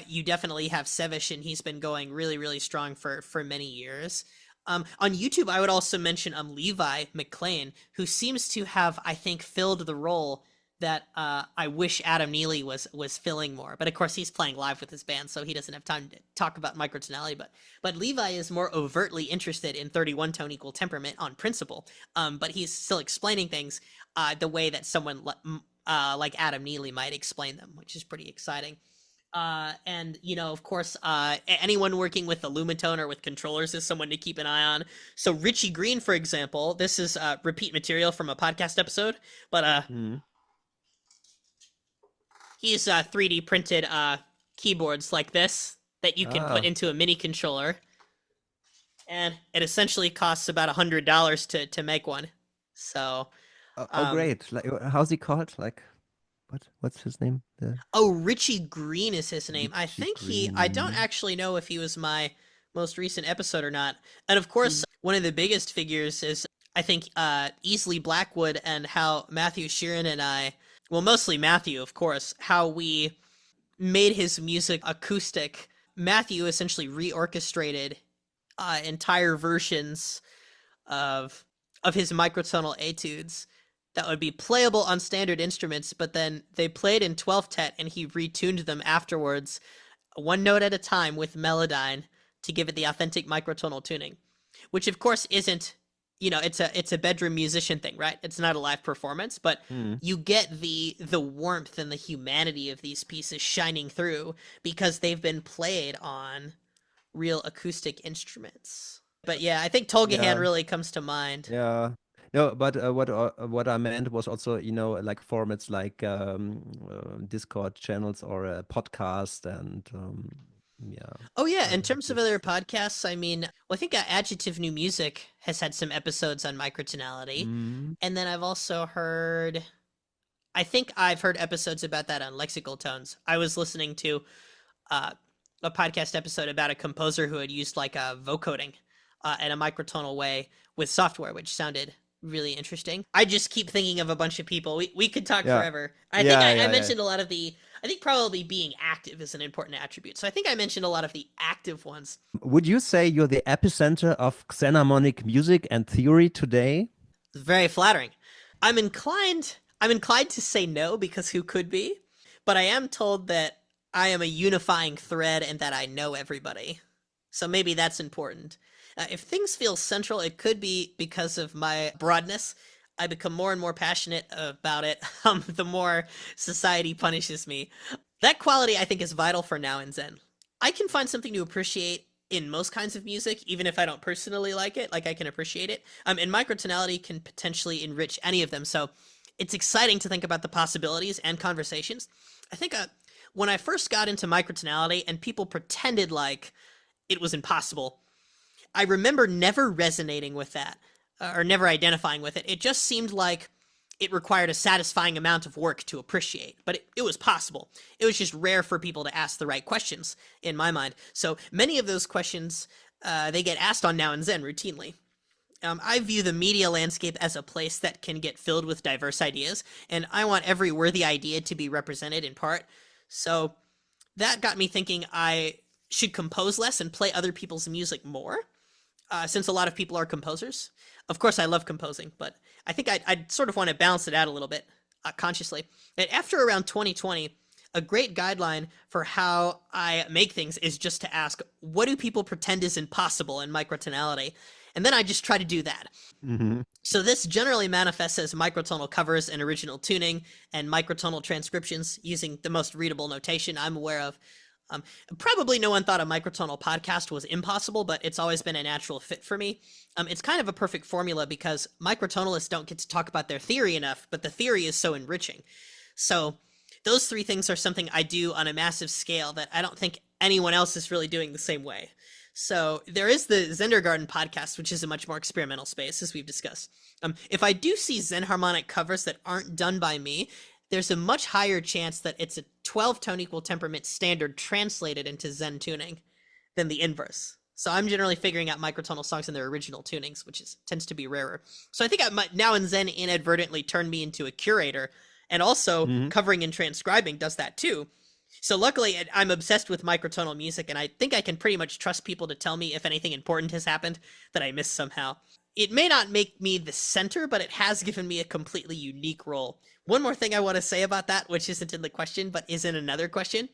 you definitely have Sevish, and he's been going really, really strong for many years. On YouTube, I would also mention Levi McLean, who seems to have, I think, filled the role that I wish Adam Neely was filling more. But of course, he's playing live with his band, so he doesn't have time to talk about microtonality. But Levi is more overtly interested in 31 tone equal temperament on principle. But he's still explaining things the way that someone like Adam Neely might explain them, which is pretty exciting. And of course, anyone working with the Lumitone or with controllers is someone to keep an eye on. So Richie Green, for example, this is repeat material from a podcast episode, but Hmm. he's 3D printed keyboards like this that you can put Ah. into a mini controller, and it essentially costs about $100 to make one. So, Oh, um, great. Like, how's he called? Like, what's his name? The oh, Richie Green is his name. Richie I don't Green. actually know if he was my most recent episode or not. And of course, one of the biggest figures is, I think, Easley Blackwood, and how Matthew Sheeran and I, well, mostly Matthew, of course, how we made his music acoustic. Matthew essentially reorchestrated entire versions of his microtonal etudes that would be playable on standard instruments, but then they played in 12th tet and he retuned them afterwards, one note at a time with Melodyne to give it the authentic microtonal tuning, which of course isn't, it's a bedroom musician thing, right? It's not a live performance, but Hmm. you get the warmth and the humanity of these pieces shining through because they've been played on real acoustic instruments. But yeah, I think Tolgahan Yeah. really comes to mind. Yeah. No, but what I meant was also, like formats like Discord channels or a podcast and yeah, Oh yeah, in terms of other this. podcasts, I mean, well, I think Adjective New Music has had some episodes on microtonality, Mm. and then I've also heard, I think I've heard episodes about that on lexical tones. I was listening to uh, a podcast episode about a composer who had used like a vocoding in a microtonal way with software, which sounded really interesting. I just keep thinking of a bunch of people. We could talk Yeah. forever. I think Yeah, I yeah, yeah. mentioned a lot of the. I think probably being active is an important attribute. So I think I mentioned a lot of the active ones. Would you say you're the epicenter of xenharmonic music and theory today? It's very flattering. I'm inclined to say no because who could be? But I am told that I am a unifying thread and that I know everybody. So maybe that's important. If things feel central, it could be because of my broadness. I become more and more passionate about it the more society punishes me. That quality, I think, is vital for Now and Zen. I can find something to appreciate in most kinds of music, even if I don't personally like it, like I can appreciate it. And microtonality can potentially enrich any of them. So it's exciting to think about the possibilities and conversations. I think when I first got into microtonality and people pretended like it was impossible, I remember never resonating with that or never identifying with it. It just seemed like it required a satisfying amount of work to appreciate, but it was possible. It was just rare for people to ask the right questions, in my mind. So many of those questions, they get asked on Now and Xen routinely. I view the media landscape as a place that can get filled with diverse ideas, and I want every worthy idea to be represented in part. So that got me thinking I should compose less and play other people's music more, since a lot of people are composers. Of course, I love composing, but I think I'd sort of want to balance it out a little bit consciously. And after around 2020, a great guideline for how I make things is just to ask, what do people pretend is impossible in microtonality? And then I just try to do that. Hmm. So this generally manifests as microtonal covers and original tuning and microtonal transcriptions using the most readable notation I'm aware of. Um, Probably no one thought a microtonal podcast was impossible, but it's always been a natural fit for me. It's kind of a perfect formula because microtonalists don't get to talk about their theory enough, but the theory is so enriching. So those three things are something I do on a massive scale that I don't think anyone else is really doing the same way. So there is the Zendergarten podcast, which is a much more experimental space, as we've discussed. If I do see xenharmonic covers that aren't done by me, there's a much higher chance that it's a 12-tone equal temperament standard translated into Xen tuning than the inverse. So I'm generally figuring out microtonal songs in their original tunings, which tends to be rarer. So I think Now and Xen inadvertently turned me into a curator, and also Hmm. covering and transcribing does that too. So luckily, I'm obsessed with microtonal music, and I think I can pretty much trust people to tell me if anything important has happened that I missed somehow. It may not make me the center, but it has given me a completely unique role. One more thing I want to say about that, which isn't in the question, but is in another question,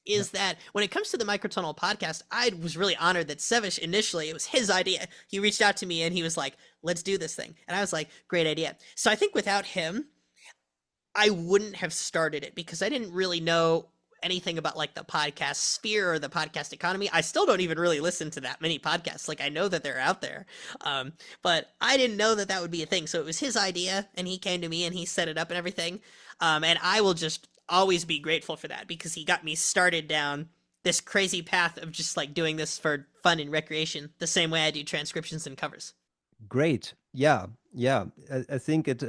Yeah. is that when it comes to the microtonal podcast, I was really honored that Sevish initially, it was his idea. He reached out to me and he was like, let's do this thing. And I was like, great idea. So I think without him, I wouldn't have started it because I didn't really know anything about like the podcast sphere or the podcast economy. I still don't even really listen to that many podcasts. Like I know that they're out there, but I didn't know that that would be a thing. So it was his idea, and he came to me and he set it up and everything. And I will just always be grateful for that because he got me started down this crazy path of just like doing this for fun and recreation, the same way I do transcriptions and covers. Great. Yeah. Yeah. I think it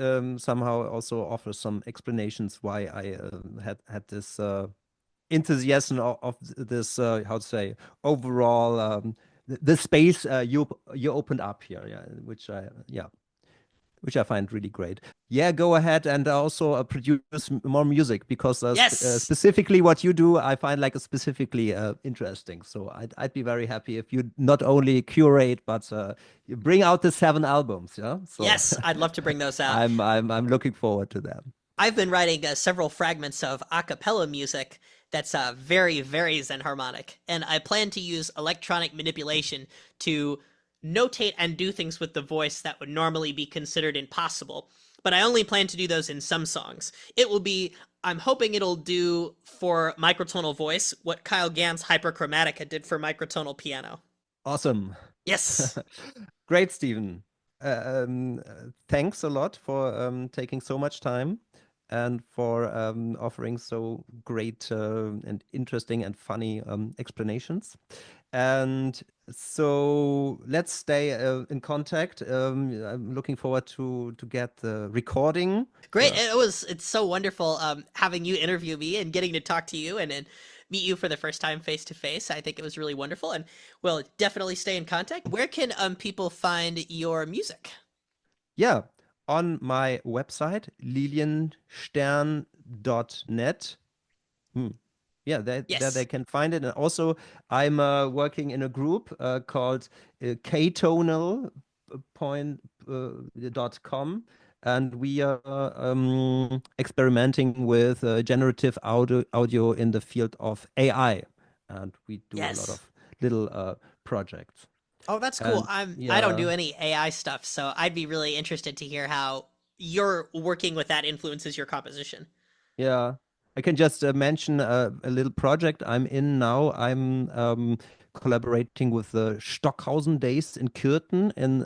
somehow also offers some explanations why I had this enthusiasm of this how to say overall the space you opened up here. Yeah. Which I find really great. Yeah, go ahead and also produce more music because Yes. specifically what you do, I find like specifically interesting. So I'd be very happy if you not only curate but you bring out the 7 albums. Yeah, so Yes, I'd love to bring those out. I'm looking forward to them. I've been writing several fragments of a cappella music that's very, very Zen harmonic, and I plan to use electronic manipulation to notate and do things with the voice that would normally be considered impossible. But I only plan to do those in some songs. I'm hoping it'll do for microtonal voice what Kyle Gann's Hyperchromatica did for microtonal piano. Awesome. Yes. Great, Stephen. Thanks a lot for taking so much time and for offering so great and interesting and funny explanations. And so let's stay in contact. I'm looking forward to get the recording. Great. It's so wonderful having you interview me and getting to talk to you and meet you for the first time face to face. I think it was really wonderful and we'll definitely stay in contact. Where can people find your music? Yeah, on my website, lilienstern.net. Hmm. Yeah, there they Yes. can find it. And also, I'm working in a group called ktonal point .com, and we are experimenting with generative audio in the field of AI, and we do a lot Yes. of little projects. Oh, that's cool. And I don't yeah, do any AI stuff, so I'd be really interested to hear how you're working with that influences your composition. yeah. I can just mention a little project I'm in now. I'm collaborating with the Stockhausen Days in Kürten in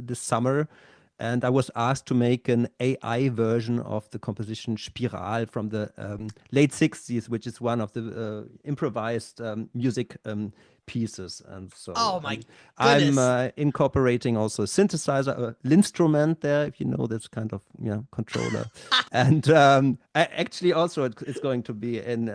this summer. And I was asked to make an AI version of the composition Spiral from the late 60s, which is one of the improvised music pieces. And so Oh my I'm goodness. incorporating also a synthesizer, a Linstrument there, if you know this kind of controller. And actually also it's going to be in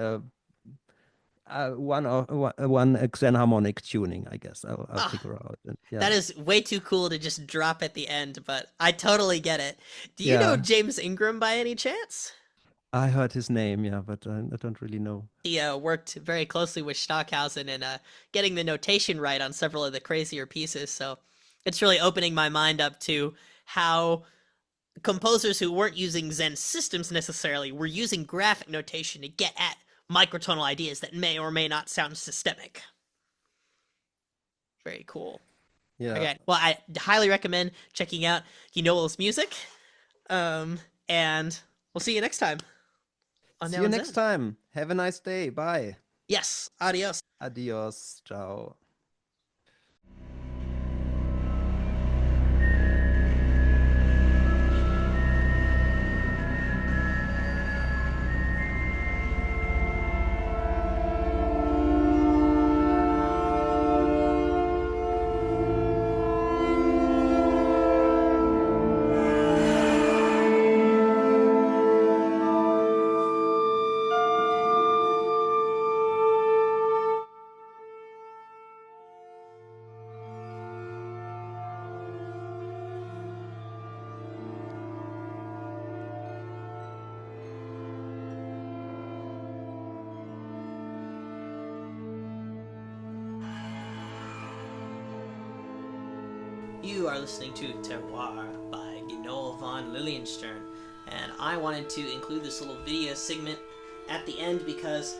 one xenharmonic tuning, I guess. I'll Ah, figure out. And, yeah. that is way too cool to just drop at the end, but I totally get it. Do you know Yeah. James Ingram by any chance? I heard his name, yeah, but I don't really know. He worked very closely with Stockhausen and getting the notation right on several of the crazier pieces. So it's really opening my mind up to how composers who weren't using Xen systems necessarily were using graphic notation to get at microtonal ideas that may or may not sound systemic. Very cool. Yeah. Okay, well, I highly recommend checking out Genoël's music. And we'll see you next time on See Now you and next Xen. time. Have a nice day. Bye. Yes, adios. Adios. Ciao. You are listening to Terroir by Genoël von Lilienstern, and I wanted to include this little video segment at the end because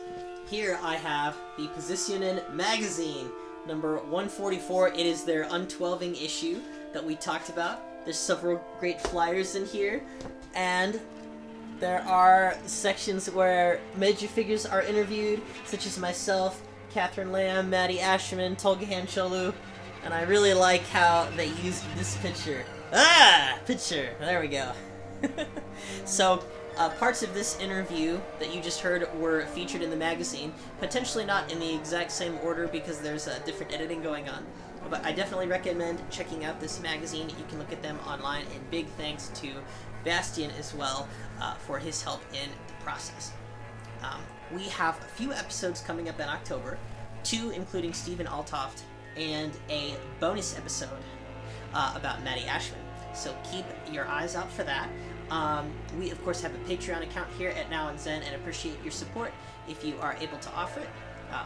here I have the Positionen magazine, number 144. It is their untwelving issue that we talked about. There's several great flyers in here, and there are sections where major figures are interviewed, such as myself, Catherine Lamb, Maddie Asherman, Tolga Hancholu, and I really like how they used this picture. Picture! There we go. So, parts of this interview that you just heard were featured in the magazine, potentially not in the exact same order because there's different editing going on. But I definitely recommend checking out this magazine. You can look at them online, and big thanks to Bastian as well for his help in the process. We have a few episodes coming up in October, 2 including Stephen Altoft, and a bonus episode about Maddie Ashman. So keep your eyes out for that. We, of course, have a Patreon account here at Now and Xen and appreciate your support if you are able to offer it.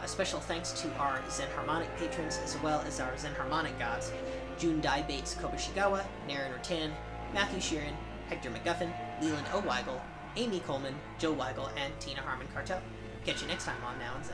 A special thanks to our xenharmonic patrons as well as our xenharmonic gods, June Dai Bates Kobashigawa, Naren Rattan, Matthew Sheeran, Hector McGuffin, Leland O. Weigel, Amy Coleman, Joe Weigel, and Tina Harmon Cartel. Catch you next time on Now and Xen.